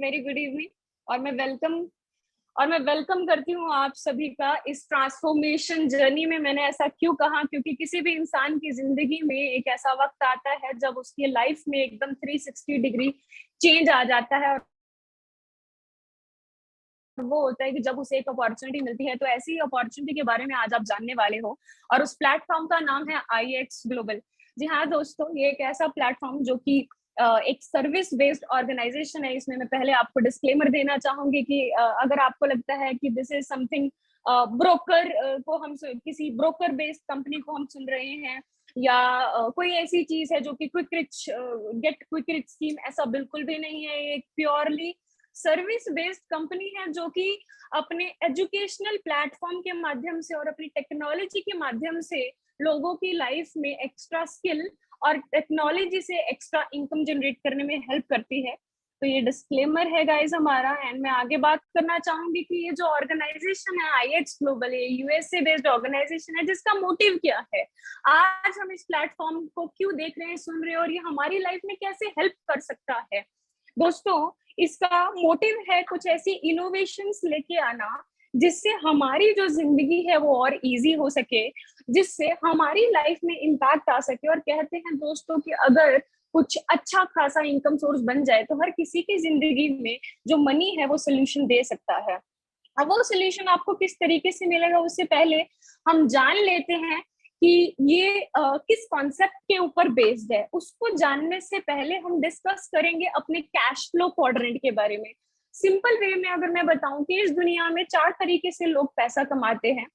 Very good evening. और मैं welcome करती हूँ आप सभी का इस ट्रांसफॉर्मेशन जर्नी में। मैंने ऐसा क्यों कहा, क्योंकि किसी भी इंसान की जिंदगी में एक ऐसा वक्त आता है जब उसकी लाइफ में एकदम 360 डिग्री चेंज आ जाता है। और वो होता है कि जब उसे एक अपॉर्चुनिटी मिलती है। तो ऐसी अपॉर्चुनिटी के बारे में आज आप जानने वाले हो, और उस प्लेटफॉर्म का नाम है IX ग्लोबल। जी हाँ दोस्तों, ये एक ऐसा प्लेटफॉर्म जो कि एक सर्विस बेस्ड ऑर्गेनाइजेशन है। इसमें मैं पहले आपको डिस्क्लेमर देना चाहूंगी कि अगर आपको लगता है कि दिस इज समथिंग ब्रोकर को हम किसी ब्रोकर बेस्ड कंपनी को हम सुन रहे हैं, या कोई ऐसी चीज है जो कि quick rich get quick rich scheme, ऐसा बिल्कुल भी नहीं है। ये एक प्योरली सर्विस बेस्ड कंपनी है जो कि अपने एजुकेशनल प्लेटफॉर्म के माध्यम से और अपनी टेक्नोलॉजी के माध्यम से लोगों की लाइफ में एक्स्ट्रा स्किल और टेक्नोलॉजी से एक्स्ट्रा इनकम जनरेट करने में हेल्प करती है। तो ये डिस्क्लेमर है गाइस हमारा। एंड मैं आगे बात करना चाहूंगी कि ये जो ऑर्गेनाइजेशन है IX ग्लोबल, ये यूएसए बेस्ड ऑर्गेनाइजेशन है, जिसका मोटिव क्या है, आज हम इस प्लेटफॉर्म को क्यों देख रहे हैं, सुन रहे हैं, और ये हमारी लाइफ में कैसे हेल्प कर सकता है। दोस्तों, इसका मोटिव है कुछ ऐसी इनोवेशंस लेके आना जिससे हमारी जो जिंदगी है वो और इजी हो सके, जिससे हमारी लाइफ में इम्पैक्ट आ सके। और कहते हैं दोस्तों कि अगर कुछ अच्छा खासा इनकम सोर्स बन जाए तो हर किसी की जिंदगी में जो मनी है वो सोल्यूशन दे सकता है। अब वो सोल्यूशन आपको किस तरीके से मिलेगा, उससे पहले हम जान लेते हैं कि ये किस कॉन्सेप्ट के ऊपर बेस्ड है। उसको जानने से पहले हम डिस्कस करेंगे अपने कैश फ्लो क्वाड्रेंट के बारे में। सिंपल वे में अगर मैं बताऊं कि इस दुनिया में 4 तरीके से लोग पैसा कमाते हैं।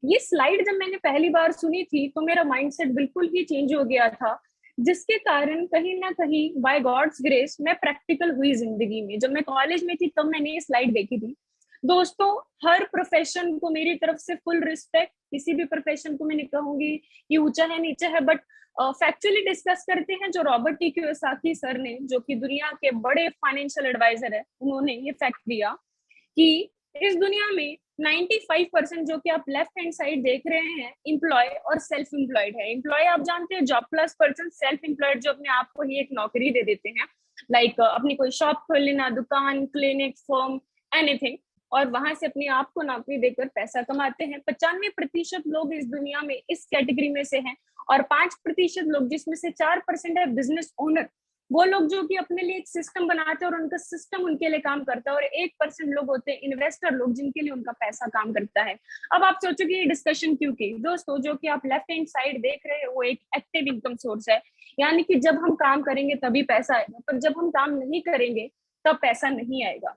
ये स्लाइड जब मैंने पहली बार सुनी थी तो मेरा माइंडसेट बिल्कुल ही चेंज हो गया था, जिसके कारण कहीं ना कहीं बाय गॉड्स ग्रेस मैं प्रैक्टिकल हुई जिंदगी में। जब मैं कॉलेज में थी तब मैंने ये स्लाइड देखी थी। दोस्तों, हर प्रोफेशन को मेरी तरफ से फुल रिस्पेक्ट। किसी भी प्रोफेशन को मैं नहीं कहूंगी कि ऊंचा है नीचा है, बट फैक्चुअली डिस्कस करते हैं। जो रॉबर्ट टी कियोसाकी सर ने, जो कि दुनिया के बड़े फाइनेंशियल एडवाइजर है, उन्होंने ये फैक्ट दिया कि इस दुनिया में 95% जो कि आप लेफ्ट हैंड साइड देख रहे हैं, एम्प्लॉय और सेल्फ एम्प्लॉयड है। एम्प्लॉय आप जानते हैं job plus person, self employed जो अपने आप को ही एक नौकरी दे देते हैं, लाइक अपनी कोई शॉप खोल लेना, दुकान, क्लिनिक, फर्म, एनीथिंग, और वहां से अपने आप को नौकरी देकर पैसा कमाते हैं। 95% लोग इस दुनिया में इस कैटेगरी में से हैं, और 5% लोग, जिसमें से 4% है बिजनेस ओनर, वो लोग जो कि अपने लिए एक सिस्टम बनाते हैं और उनका सिस्टम उनके लिए काम करता है। और 1% लोग होते हैं इन्वेस्टर लोग, जिनके लिए उनका पैसा काम करता है। अब आप सोचोगे ये डिस्कशन क्यों की। दोस्तों, जो कि आप लेफ्ट हैंड साइड देख रहे हैं वो एक एक्टिव इनकम सोर्स है, यानी कि जब हम काम करेंगे तभी पैसा आएगा, पर जब हम काम नहीं करेंगे तब पैसा नहीं आएगा।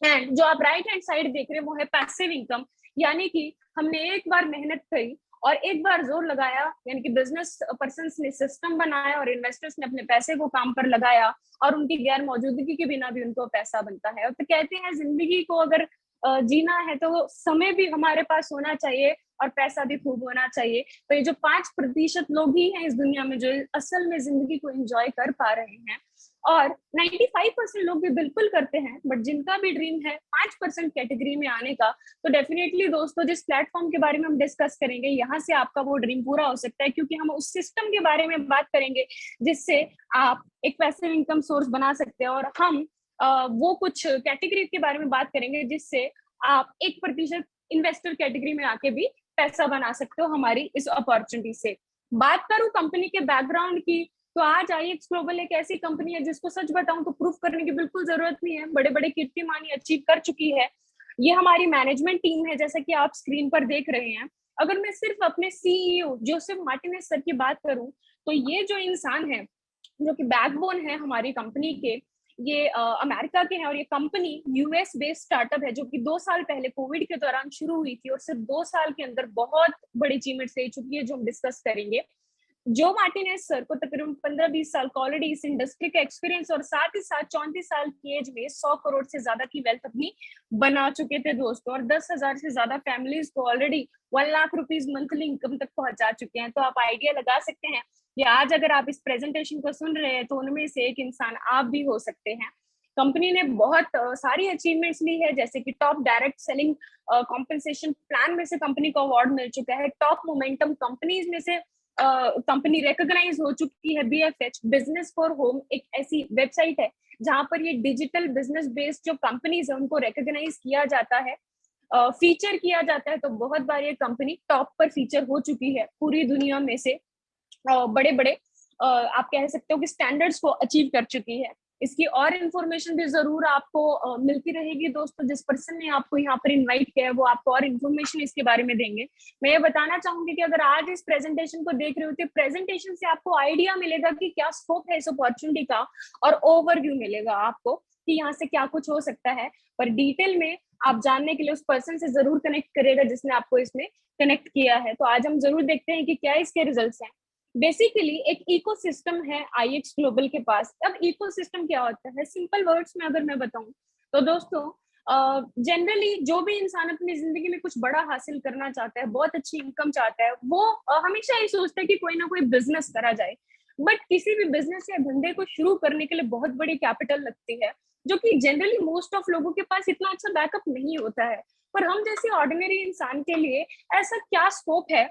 एंड जो आप राइट हैंड साइड देख रहे हैं वो है पैसिव इनकम, यानी कि हमने एक बार मेहनत करी और एक बार जोर लगाया, यानी कि बिजनेस पर्सन ने सिस्टम बनाया और इन्वेस्टर्स ने अपने पैसे को काम पर लगाया, और उनकी गैर मौजूदगी के बिना भी उनको पैसा बनता है। और तो कहते हैं जिंदगी को अगर जीना है तो समय भी हमारे पास होना चाहिए और पैसा भी खूब होना चाहिए। तो ये जो 5% लोग ही हैं इस दुनिया में जो असल में जिंदगी को एंजॉय कर पा रहे हैं, और 95% लोग भी बिल्कुल करते हैं, बट जिनका भी ड्रीम है 5% कैटेगरी में आने का, तो डेफिनेटली दोस्तों, जिस प्लेटफॉर्म के बारे में हम डिस्कस करेंगे, यहाँ से आपका वो ड्रीम पूरा हो सकता है, क्योंकि हम उस सिस्टम के बारे में बात करेंगे जिससे आप एक पैसिव इनकम सोर्स बना सकते हैं। और हम वो कुछ कैटेगरी के बारे में बात करेंगे जिससे आप 1% इन्वेस्टर कैटेगरी में आके भी पैसा बना सकते हो हमारी इस अपॉर्चुनिटी से। बात करूं कंपनी के बैकग्राउंड की, तो आज IX ग्लोबल एक ऐसी कंपनी है जिसको सच बताऊं तो प्रूफ करने की बिल्कुल जरूरत नहीं है, बड़े बड़े कीर्तिमान अचीव कर चुकी है। ये हमारी मैनेजमेंट टीम है, जैसा कि आप स्क्रीन पर देख रहे हैं। अगर मैं सिर्फ अपने CEO जोसेफ मार्टिनेज सर की बात करूं, तो ये जो इंसान है, जो कि बैकबोन है हमारी कंपनी के, ये अमेरिका के हैं, और ये कंपनी US बेस्ड स्टार्टअप है जो कि 2 साल पहले कोविड के दौरान शुरू हुई थी, और सिर्फ 2 साल के अंदर बहुत बड़ी अचीवमेंट्स ले चुकी है, जो हम डिस्कस करेंगे। जो मार्टिनेज सर को तकरीबन 15-20 साल का ऑलरेडी इस इंडस्ट्री का एक्सपीरियंस, और साथ ही साथ 34 साल की एज में 100 करोड़ से ज्यादा की वेल्थ अपनी बना चुके थे दोस्तों, और 10,000 से ज्यादा फैमिलीज को already 1 lakh rupees monthly income तक पहुंचा चुके हैं। तो आप आइडिया लगा सकते हैं कि आज अगर आप इस प्रेजेंटेशन को सुन रहे हैं तो उनमें से एक इंसान आप भी हो सकते हैं। कंपनी ने बहुत सारी अचीवमेंट्स ली है, जैसे कि top direct selling compensation plan में से कंपनी को अवार्ड मिल चुका है, टॉप मोमेंटम कंपनीज में से कंपनी रिकॉग्नाइज हो चुकी है। BFH, बिजनेस फॉर होम, एक ऐसी वेबसाइट है जहां पर ये डिजिटल बिजनेस बेस्ड जो कंपनीज है उनको रिकॉग्नाइज किया जाता है, फीचर किया जाता है। तो बहुत बार ये कंपनी टॉप पर फीचर हो चुकी है पूरी दुनिया में से, बड़े बड़े आप कह सकते हो कि स्टैंडर्ड्स को अचीव कर चुकी है। इसकी और इन्फॉर्मेशन भी जरूर आपको मिलती रहेगी दोस्तों। जिस पर्सन ने आपको यहाँ पर इनवाइट किया है वो आपको और इन्फॉर्मेशन इसके बारे में देंगे। मैं ये बताना चाहूंगी कि अगर आज इस प्रेजेंटेशन को देख रहे हो तो प्रेजेंटेशन से आपको आइडिया मिलेगा कि क्या स्कोप है इस अपॉर्चुनिटी का, और ओवरव्यू मिलेगा आपको कि यहाँ से क्या कुछ हो सकता है। पर डिटेल में आप जानने के लिए उस पर्सन से जरूर कनेक्ट करेगा जिसने आपको इसमें कनेक्ट किया है। तो आज हम जरूर देखते हैं कि क्या इसके रिजल्ट्स हैं। बेसिकली एक इकोसिस्टम है IX ग्लोबल के पास। अब इकोसिस्टम क्या होता है, सिंपल वर्ड्स में अगर मैं बताऊं तो दोस्तों, जनरली जो भी इंसान अपनी जिंदगी में कुछ बड़ा हासिल करना चाहता है, बहुत अच्छी इनकम चाहता है, वो हमेशा ये सोचता है कि कोई ना कोई बिजनेस करा जाए। बट किसी भी बिजनेस या धंधे को शुरू करने के लिए बहुत बड़ी कैपिटल लगती है, जो कि जनरली मोस्ट ऑफ लोगों के पास इतना अच्छा बैकअप नहीं होता है। पर हम जैसे ऑर्डिनरी इंसान के लिए ऐसा क्या स्कोप है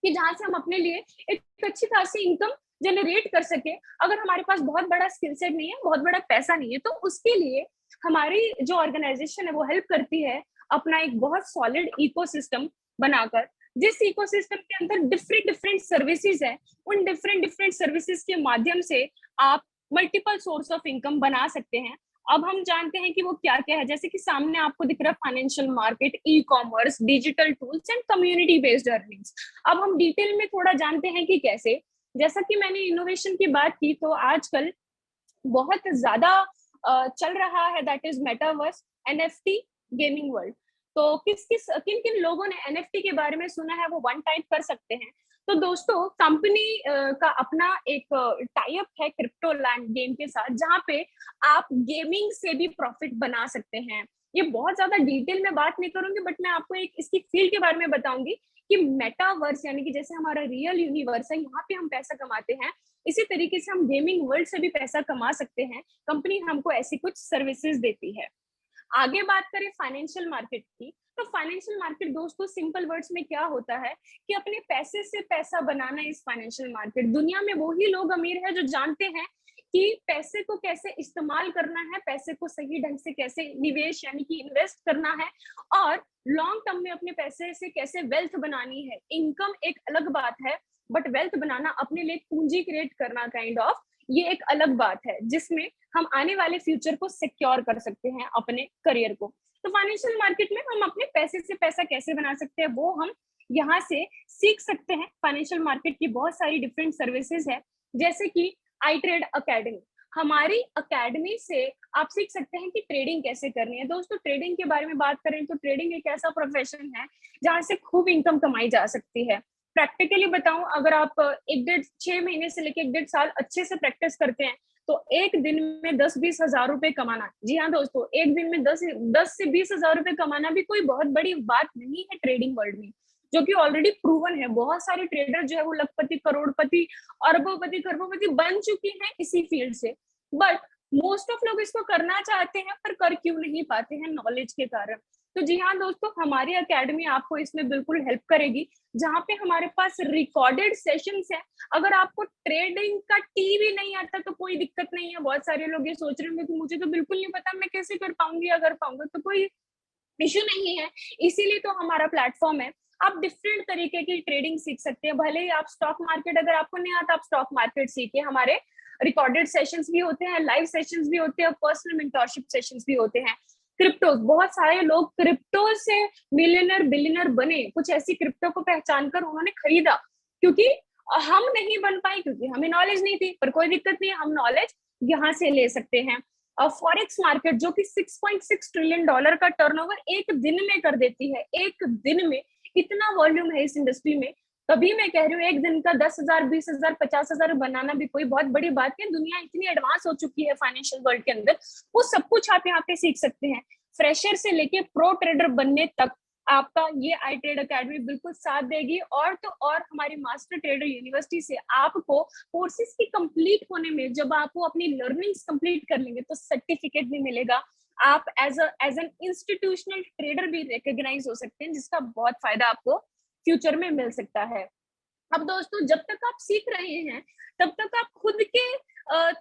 कि जहां से हम अपने लिए एक अच्छी खासी इनकम जनरेट कर सके। अगर हमारे पास बहुत बड़ा स्किल सेट नहीं है, बहुत बड़ा पैसा नहीं है, तो उसके लिए हमारी जो ऑर्गेनाइजेशन है वो हेल्प करती है अपना एक बहुत सॉलिड इकोसिस्टम बनाकर, जिस इकोसिस्टम के अंदर डिफरेंट डिफरेंट सर्विसेज है। उन डिफरेंट डिफरेंट सर्विसेज के माध्यम से आप मल्टीपल सोर्स ऑफ इनकम बना सकते हैं। अब हम जानते हैं कि वो क्या क्या है, जैसे कि सामने आपको दिख रहा है financial market, e commerce, digital tools and community based earnings. अब हम डिटेल में थोड़ा जानते हैं कि कैसे। जैसा कि मैंने इनोवेशन की बात की, तो आजकल बहुत ज्यादा चल रहा है, that is metaverse, NFT, gaming world. तो किन किन लोगों ने NFT के बारे में सुना है वो वन टाइप कर सकते हैं। तो दोस्तों, कंपनी का अपना एक टाई अप है क्रिप्टो लैंड गेम के साथ, जहां पे आप गेमिंग से भी प्रॉफिट बना सकते हैं। ये बहुत ज्यादा डिटेल में बात नहीं करूंगी, बट मैं आपको एक इसकी फील्ड के बारे में बताऊंगी कि मेटावर्स यानी कि जैसे हमारा रियल यूनिवर्स है, यहाँ पे हम पैसा कमाते हैं, इसी तरीके से हम गेमिंग वर्ल्ड से भी पैसा कमा सकते हैं। कंपनी हमको ऐसी कुछ सर्विसेज देती है। आगे बात करें फाइनेंशियल मार्केट की, तो फाइनेंशियल मार्केट दोस्तों सिंपल वर्ड्स में क्या होता है कि अपने पैसे से पैसा बनाना इस फाइनेंशियल मार्केट। दुनिया में वही लोग अमीर हैं जो जानते हैं कि पैसे को कैसे इस्तेमाल करना है, पैसे को सही ढंग से कैसे निवेश यानी कि इन्वेस्ट करना है, और लॉन्ग टर्म में अपने पैसे से कैसे वेल्थ बनानी है। इनकम एक अलग बात है, बट वेल्थ बनाना, अपने लिए पूंजी क्रिएट करना काइंड ऑफ, ये एक अलग बात है जिसमें हम आने वाले फ्यूचर को सिक्योर कर सकते हैं, अपने करियर को। तो फाइनेंशियल मार्केट में हम अपने पैसे से पैसा कैसे बना सकते हैं वो हम यहाँ से सीख सकते हैं। फाइनेंशियल मार्केट की बहुत सारी डिफरेंट सर्विसेज है, जैसे कि आई ट्रेड अकेडमी। हमारी अकेडमी से आप सीख सकते हैं कि ट्रेडिंग कैसे करनी है। दोस्तों, ट्रेडिंग के बारे में बात करें तो ट्रेडिंग एक ऐसा प्रोफेशन है जहां से खूब इनकम कमाई जा सकती है। प्रैक्टिकली बताऊं, अगर आप 1.5 6 महीने से लेकर 1.5 साल अच्छे से प्रैक्टिस करते हैं तो एक दिन में 10-20 हजार रुपए कमाना, जी हाँ दोस्तों, एक दिन में 10 से 20 हजार रुपए कमाना भी कोई बहुत बड़ी बात नहीं है ट्रेडिंग वर्ल्ड में, जो कि ऑलरेडी प्रूवन है। बहुत सारे ट्रेडर जो है वो लखपति, करोड़पति, अरबोपति, खरबोपति बन चुके हैं इसी फील्ड से। बट मोस्ट ऑफ लोग इसको करना चाहते हैं पर कर क्यों नहीं पाते हैं, नॉलेज के कारण। तो जी हाँ दोस्तों, हमारी अकेडमी आपको इसमें बिल्कुल हेल्प करेगी, जहाँ पे हमारे पास रिकॉर्डेड सेशंस है। अगर आपको ट्रेडिंग का टी भी नहीं आता तो कोई दिक्कत नहीं है। बहुत सारे लोग ये सोच रहे होंगे कि मुझे तो बिल्कुल नहीं पता, मैं कैसे कर पाऊंगी, अगर पाऊंगा तो कोई इश्यू नहीं है। इसीलिए तो हमारा प्लेटफॉर्म है। आप डिफरेंट तरीके की ट्रेडिंग सीख सकते हैं। भले ही आप स्टॉक मार्केट अगर आपको नहीं आता, आप स्टॉक मार्केट सीखिए। हमारे रिकॉर्डेड सेशंस भी होते हैं, लाइव सेशंस भी होते हैं, पर्सनल मेंटरशिप सेशंस भी होते हैं। क्रिप्टो, बहुत सारे लोग क्रिप्टो से मिलियनर बिलियनर बने, कुछ ऐसी क्रिप्टो को पहचान कर उन्होंने खरीदा, क्योंकि हम नहीं बन पाए क्योंकि हमें नॉलेज नहीं थी। पर कोई दिक्कत नहीं है, हम नॉलेज यहाँ से ले सकते हैं। फॉरेक्स मार्केट जो कि $6.6 ट्रिलियन का टर्नओवर एक दिन में कर देती है, एक दिन में इतना वॉल्यूम है इस इंडस्ट्री में। तभी मैं कह रही हूँ, एक दिन का 10,000, 20,000, 50,000 बनाना भी कोई बहुत बड़ी बात है। दुनिया इतनी एडवांस हो चुकी है फाइनेंशियल वर्ल्ड के अंदर, वो सब कुछ आप यहाँ पे सीख सकते हैं। फ्रेशर से लेके प्रो ट्रेडर बनने तक आपका ये आई ट्रेड अकेडमी बिल्कुल साथ देगी। और तो और हमारी मास्टर ट्रेडर यूनिवर्सिटी से आपको कोर्सेज की कंप्लीट होने में, जब आप वो अपनी लर्निंग्स कंप्लीट कर लेंगे तो सर्टिफिकेट भी मिलेगा। आप एज एन इंस्टीट्यूशनल ट्रेडर भी रिकॉग्नाइज हो सकते हैं, जिसका बहुत फायदा आपको फ्यूचर में मिल सकता है। अब दोस्तों जब तक आप सीख रहे हैं तब तक आप खुद के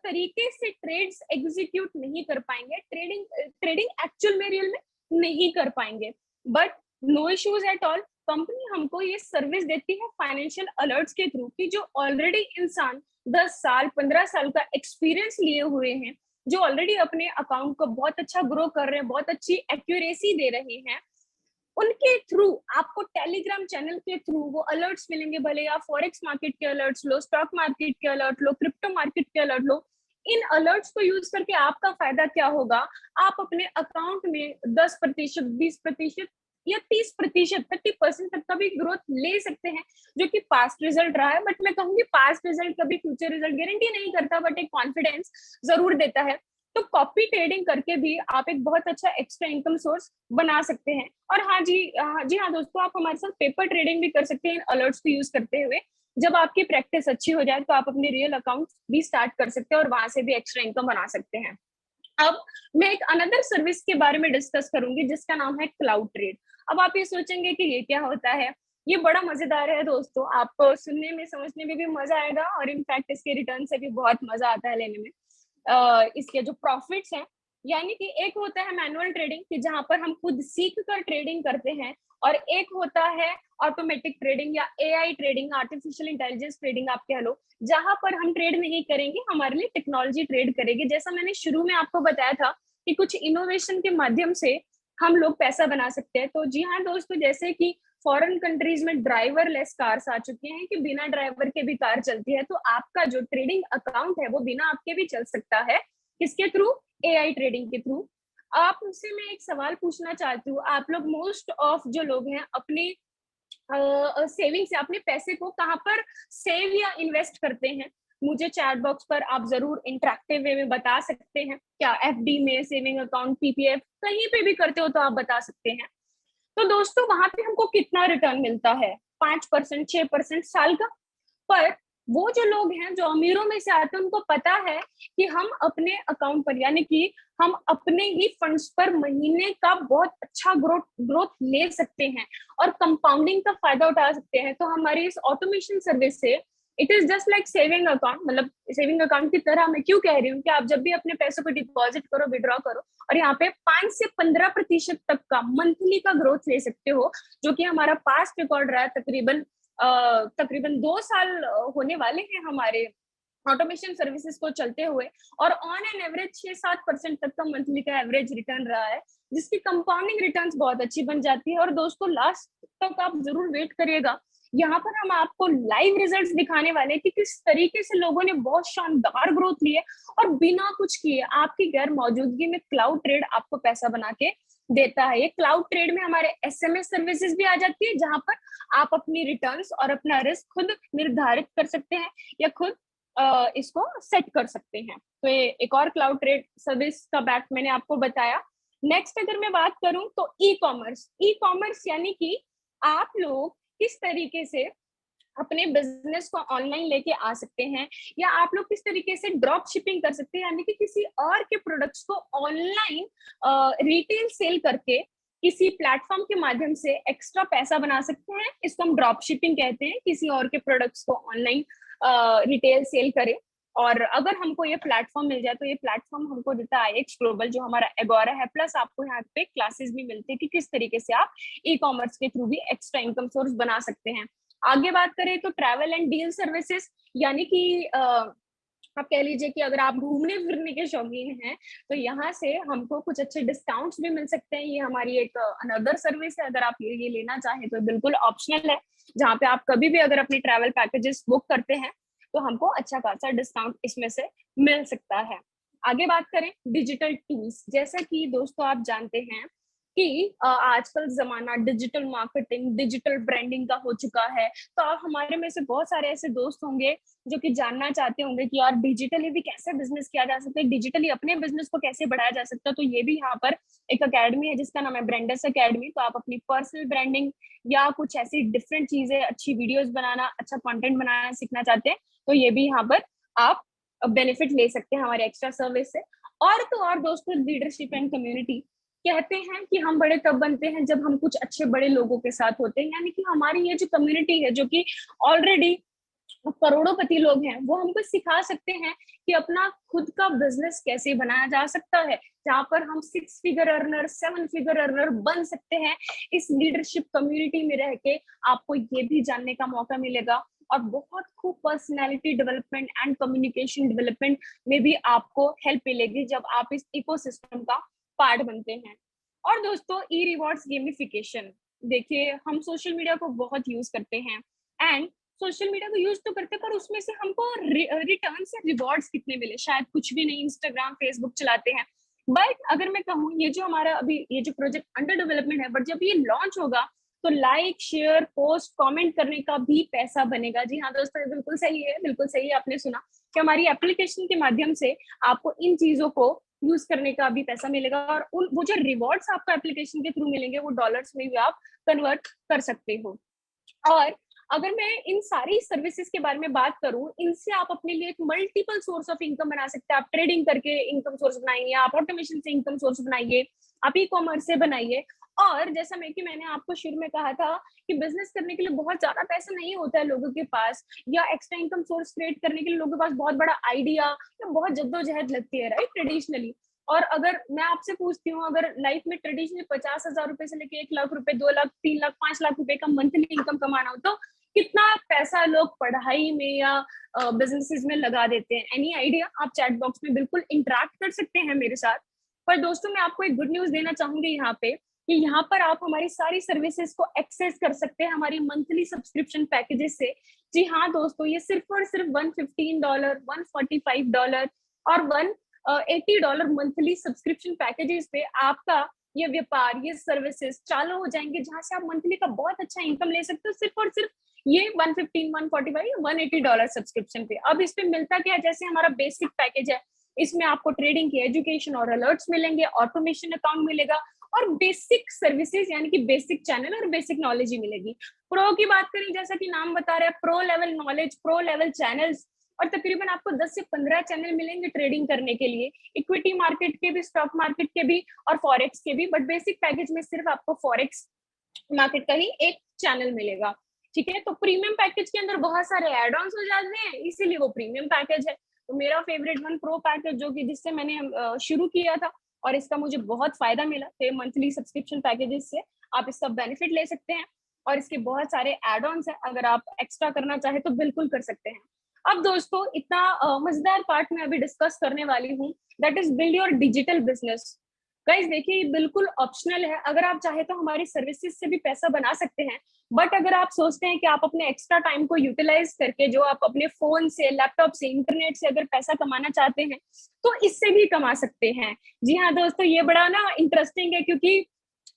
तरीके से ट्रेड्स एग्जीक्यूट नहीं कर पाएंगे, ट्रेडिंग ट्रेडिंग एक्चुअल में रियल में नहीं कर पाएंगे। But no issues at all, company हमको ये सर्विस देती है फाइनेंशियल अलर्ट्स के थ्रू कि जो ऑलरेडी इंसान 10 साल 15 साल का एक्सपीरियंस लिए हुए हैं, जो ऑलरेडी अपने अकाउंट को बहुत अच्छा ग्रो कर रहे हैं, बहुत अच्छी एक्यूरेसी दे रहे हैं, उनके थ्रू आपको टेलीग्राम चैनल के थ्रू वो अलर्ट्स मिलेंगे। भले आप फॉरेक्स मार्केट के अलर्ट्स लो, स्टॉक मार्केट के अलर्ट लो, क्रिप्टो मार्केट के अलर्ट लो, इन अलर्ट्स को यूज करके आपका फायदा क्या होगा, आप अपने अकाउंट में 10%, 20% या 30%, 30% तक का भी ग्रोथ ले सकते हैं, जो कि पास्ट रिजल्ट रहा है। बट मैं कहूंगी पास्ट रिजल्ट कभी फ्यूचर रिजल्ट गारंटी नहीं करता, बट एक कॉन्फिडेंस जरूर देता है। तो कॉपी ट्रेडिंग करके भी आप एक बहुत अच्छा एक्स्ट्रा इनकम सोर्स बना सकते हैं। और हाँ जी हाँ दोस्तों, आप हमारे साथ पेपर ट्रेडिंग भी कर सकते हैं अलर्ट्स को यूज करते हुए। जब आपकी प्रैक्टिस अच्छी हो जाए तो आप अपने रियल अकाउंट भी स्टार्ट कर सकते हैं और वहां से भी एक्स्ट्रा इनकम बना सकते हैं। अब मैं एक अनदर सर्विस के बारे में डिस्कस करूंगी जिसका नाम है क्लाउड ट्रेड। अब आप ये सोचेंगे कि ये क्या होता है, ये बड़ा मजेदार है दोस्तों, आपको सुनने में समझने में भी मजा आएगा और इनफैक्ट इसके रिटर्न से भी बहुत मजा आता है लेने में। इसके जो प्रॉफिट्स हैं, यानी कि एक होता है मैनुअल ट्रेडिंग कि जहां पर हम खुद सीख कर ट्रेडिंग करते हैं, और एक होता है ऑटोमेटिक ट्रेडिंग या AI trading, artificial intelligence trading आप कह लो, जहां पर हम ट्रेड नहीं करेंगे, हमारे लिए टेक्नोलॉजी ट्रेड करेगी। जैसा मैंने शुरू में आपको बताया था कि कुछ इनोवेशन के माध्यम से हम लोग पैसा बना सकते हैं। तो जी हाँ दोस्तों, जैसे कि फॉरेन कंट्रीज में ड्राइवर लेस कार्स आ चुके हैं कि बिना ड्राइवर के भी कार चलती है, तो आपका जो ट्रेडिंग अकाउंट है वो बिना आपके भी चल सकता है। किसके थ्रू? एआई ट्रेडिंग के थ्रू। आप मुझसे मैं एक सवाल पूछना चाहती हूँ, आप लोग मोस्ट ऑफ जो लोग हैं अपने सेविंग से अपने पैसे को कहाँ पर सेव या इन्वेस्ट करते हैं? मुझे चैट बॉक्स पर आप जरूर इंटरेक्टिव वे में बता सकते हैं। क्या एफडी में, सेविंग अकाउंट, पीपीएफ, कहीं पे भी करते हो तो आप बता सकते हैं। तो दोस्तों वहां पे हमको कितना रिटर्न मिलता है? 5%, 6% साल का। पर वो जो लोग हैं जो अमीरों में से आते हैं, उनको पता है कि हम अपने अकाउंट पर, यानी कि हम अपने ही फंड्स पर महीने का बहुत अच्छा ग्रोथ ग्रोथ ले सकते हैं और कंपाउंडिंग का फायदा उठा सकते हैं। तो हमारी इस ऑटोमेशन सर्विस से it is just like saving account, मतलब सेविंग अकाउंट की तरह। मैं क्यों कह रही हूँ कि आप जब भी अपने पैसों को डिपॉजिट करो, विड्रॉ करो, और यहाँ पे 5 से 15% तक का मंथली का ग्रोथ ले सकते हो, जो कि हमारा पास्ट रिकॉर्ड रहा है। तकरीबन 2 साल होने वाले हैं हमारे ऑटोमेशन सर्विसेज को चलते हुए, और ऑन एन एवरेज 6-7% तक का मंथली का एवरेज रिटर्न रहा है, जिसकी कंपाउंडिंग रिटर्न्स बहुत अच्छी बन जाती है। और दोस्तों लास्ट तक आप जरूर वेट करिएगा, यहाँ पर हम आपको लाइव रिजल्ट्स दिखाने वाले हैं कि किस तरीके से लोगों ने बहुत शानदार ग्रोथ ली है और बिना कुछ किए आपकी गैर मौजूदगी में क्लाउड ट्रेड आपको पैसा बना के देता है। ये क्लाउड ट्रेड में हमारे एसएमएस सर्विसेज भी आ जाती है, जहां पर आप अपनी रिटर्न्स और अपना रिस्क खुद निर्धारित कर सकते हैं या खुद इसको सेट कर सकते हैं। तो ये एक और क्लाउड ट्रेड सर्विस का बैक मैंने आपको बताया। नेक्स्ट अगर मैं बात करूं तो ई कॉमर्स। ई कॉमर्स यानी कि आप लोग किस तरीके से अपने बिजनेस को ऑनलाइन लेके आ सकते हैं, या आप लोग किस तरीके से ड्रॉप शिपिंग कर सकते हैं, यानी कि किसी और के प्रोडक्ट्स को ऑनलाइन रिटेल सेल करके किसी प्लेटफॉर्म के माध्यम से एक्स्ट्रा पैसा बना सकते हैं। इसको हम ड्रॉप शिपिंग कहते हैं, किसी और के प्रोडक्ट्स को ऑनलाइन रिटेल सेल करें। और अगर हमको ये प्लेटफॉर्म मिल जाए तो ये प्लेटफॉर्म हमको देता है आईएक्स ग्लोबल, जो हमारा एगोरा है। प्लस आपको यहाँ पे क्लासेस भी मिलती है कि किस तरीके से आप ई कॉमर्स के थ्रू भी एक्स्ट्रा इनकम सोर्स बना सकते हैं। आगे बात करें तो ट्रैवल एंड डील सर्विसेज, यानी कि आप कह लीजिए कि अगर आप घूमने फिरने के शौकीन हैं तो यहाँ से हमको कुछ अच्छे डिस्काउंट्स भी मिल सकते हैं। ये हमारी एक अनदर सर्विस है, अगर आप ये लेना चाहें तो बिल्कुल ऑप्शनल है, जहाँ पे आप कभी भी अगर अपने ट्रैवल पैकेजेस बुक करते हैं तो हमको अच्छा खासा डिस्काउंट इसमें से मिल सकता है। आगे बात करें डिजिटल टूल्स, जैसा कि दोस्तों आप जानते हैं कि आजकल जमाना डिजिटल मार्केटिंग, डिजिटल ब्रांडिंग का हो चुका है। तो आप हमारे में से बहुत सारे ऐसे दोस्त होंगे जो कि जानना चाहते होंगे कि यार डिजिटली भी कैसे बिजनेस किया जा सकता है, डिजिटली अपने बिजनेस को कैसे बढ़ाया जा सकता है। तो ये भी यहाँ पर एक अकेडमी है जिसका नाम है ब्रांडर्स अकेडमी। तो आप अपनी पर्सनल ब्रांडिंग या कुछ ऐसी डिफरेंट चीजें, अच्छी वीडियोस बनाना, अच्छा कंटेंट बनाना सीखना चाहते हैं तो ये भी यहाँ पर आप बेनिफिट ले सकते हैं हमारे एक्स्ट्रा सर्विस से। और तो और दोस्तों लीडरशिप एंड कम्युनिटी, कहते हैं कि हम बड़े तब बनते हैं जब हम कुछ अच्छे बड़े लोगों के साथ होते हैं, यानी कि हमारी ये जो कम्युनिटी है जो कि ऑलरेडी करोड़ोंपति लोग हैं, वो हमको सिखा सकते हैं कि अपना खुद का बिजनेस कैसे बनाया जा सकता है, जहां पर हम 6 फिगर अर्नर 7 फिगर अर्नर बन सकते हैं। इस लीडरशिप कम्युनिटी में रह के आपको ये भी जानने का मौका मिलेगा, और बहुत खूब personality development and communication development में भी आपको हेल्प मिलेगी जब आप इस इकोसिस्टम का पार्ट बनते हैं। और दोस्तों, ई रिवॉर्ड्स गेमिफिकेशन, देखिए हम सोशल मीडिया को बहुत यूज करते हैं, एंड सोशल मीडिया को यूज तो करते हैं, पर उसमें से हमको रिटर्न से रिवॉर्ड्स कितने मिले, शायद कुछ भी नहीं। इंस्टाग्राम फेसबुक चलाते हैं, बट अगर मैं कहूँ ये जो हमारा अभी ये जो प्रोजेक्ट अंडर डेवलपमेंट है, बट जब ये लॉन्च होगा तो लाइक शेयर पोस्ट कमेंट करने का भी पैसा बनेगा। जी हाँ दोस्तों, ये बिल्कुल सही है, बिल्कुल सही है, आपने सुना कि हमारी एप्लीकेशन के माध्यम से आपको इन चीजों को यूज करने का भी पैसा मिलेगा, और उन वो जो रिवॉर्ड्स आपको एप्लीकेशन के थ्रू मिलेंगे वो डॉलर्स में भी आप कन्वर्ट कर सकते हो। और अगर मैं इन सारी सर्विसेज के बारे में बात करूं, इनसे आप अपने लिए एक मल्टीपल सोर्स ऑफ इनकम बना सकते हैं। आप ट्रेडिंग करके इनकम सोर्स बनाइए, आप ऑटोमेशन से इनकम सोर्स बनाइए, आप ई कॉमर्स से बनाइए। और जैसा मैंने आपको शुरू में कहा था कि बिजनेस करने के लिए बहुत ज्यादा पैसा नहीं होता है लोगों के पास, या एक्स्ट्रा इनकम सोर्स क्रिएट करने के लिए लोगों के पास बहुत बड़ा आइडिया या बहुत जद्दोजहद लगती है, राइट, ट्रेडिशनली। और अगर मैं आपसे पूछती हूँ, अगर लाइफ में ट्रेडिशनली 50,000 रुपए से लेके 1 लाख रुपए, 2 लाख, 3 लाख, 5 लाख रुपए का मंथली इनकम कमाना हो, तो कितना पैसा लोग पढ़ाई में या बिजनेसेस में लगा देते हैं? Any idea? आप चैट बॉक्स में बिल्कुल इंटरेक्ट कर सकते हैं मेरे साथ। पर दोस्तों, मैं आपको एक गुड न्यूज देना चाहूंगी यहाँ पे, कि यहाँ पर आप हमारी सारी सर्विसेज को एक्सेस कर सकते हैं हमारी मंथली सब्सक्रिप्शन पैकेजेस से। जी हाँ दोस्तों, ये सिर्फ और सिर्फ $115, $145 और $180 मंथली सब्सक्रिप्शन पैकेजेस पे आपका ये व्यापार, ये सर्विसेज चालू हो जाएंगे, जहां से आप मंथली का बहुत अच्छा इनकम ले सकते हो, सिर्फ और सिर्फ ये 115, 145, $180 सब्सक्रिप्शन पे। अब इस पे मिलता क्या है, जैसे हमारा बेसिक पैकेज है, इसमें आपको ट्रेडिंग की एजुकेशन और अलर्ट्स मिलेंगे, ऑटोमेशन अकाउंट मिलेगा, और बेसिक सर्विसेज यानी कि बेसिक चैनल और बेसिक नॉलेज ही मिलेगी। प्रो की बात करें, जैसा कि नाम बता रहा है, pro level knowledge, pro level channels, और तकरीबन आपको 10 से 15 चैनल मिलेंगे ट्रेडिंग करने के लिए, इक्विटी मार्केट के भी, स्टॉक मार्केट के भी और फॉरेक्स के भी। बट बेसिक पैकेज में सिर्फ आपको फॉरेक्स मार्केट का ही एक चैनल मिलेगा, ठीक है। तो प्रीमियम पैकेज के अंदर बहुत सारे एड ऑन्स हो जाते हैं, इसीलिए वो प्रीमियम पैकेज है। तो मेरा फेवरेट वन प्रो पैकेज, जो कि जिससे मैंने शुरू किया था और इसका मुझे बहुत फायदा मिला, तो मंथली सब्सक्रिप्शन पैकेजेस से आप इसका बेनिफिट ले सकते हैं, और इसके बहुत सारे एड ऑन्स हैं, अगर आप एक्स्ट्रा करना चाहे तो बिल्कुल कर सकते हैं। अब दोस्तों, इतना मजेदार पार्ट मैं अभी डिस्कस करने वाली हूँ, that is build your digital business. Guys देखिए, ये बिल्कुल ऑप्शनल है, अगर आप चाहे तो हमारी सर्विसेज से भी पैसा बना सकते हैं। बट अगर आप सोचते हैं कि आप अपने एक्स्ट्रा टाइम को यूटिलाइज करके, जो आप अपने फोन से, लैपटॉप से, इंटरनेट से अगर पैसा कमाना चाहते हैं, तो इससे भी कमा सकते हैं। जी हाँ दोस्तों, ये बड़ा ना इंटरेस्टिंग है, क्योंकि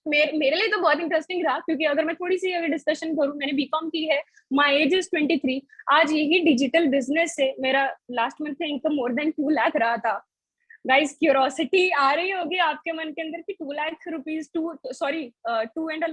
मेरे लिए तो बहुत इंटरेस्टिंग रहा, क्योंकि अगर मैं थोड़ी सी अगर डिस्कशन करूं, मैंने बीकॉम की है, माई एज इज 23, आज यही डिजिटल बिजनेस से मेरा लास्ट मंथ का इनकम मोर देन 2 लाख रहा था। गाइस, क्यूरोसिटी आ रही होगी आपके मन के अंदर कि 2 लाख रुपीज, 2.5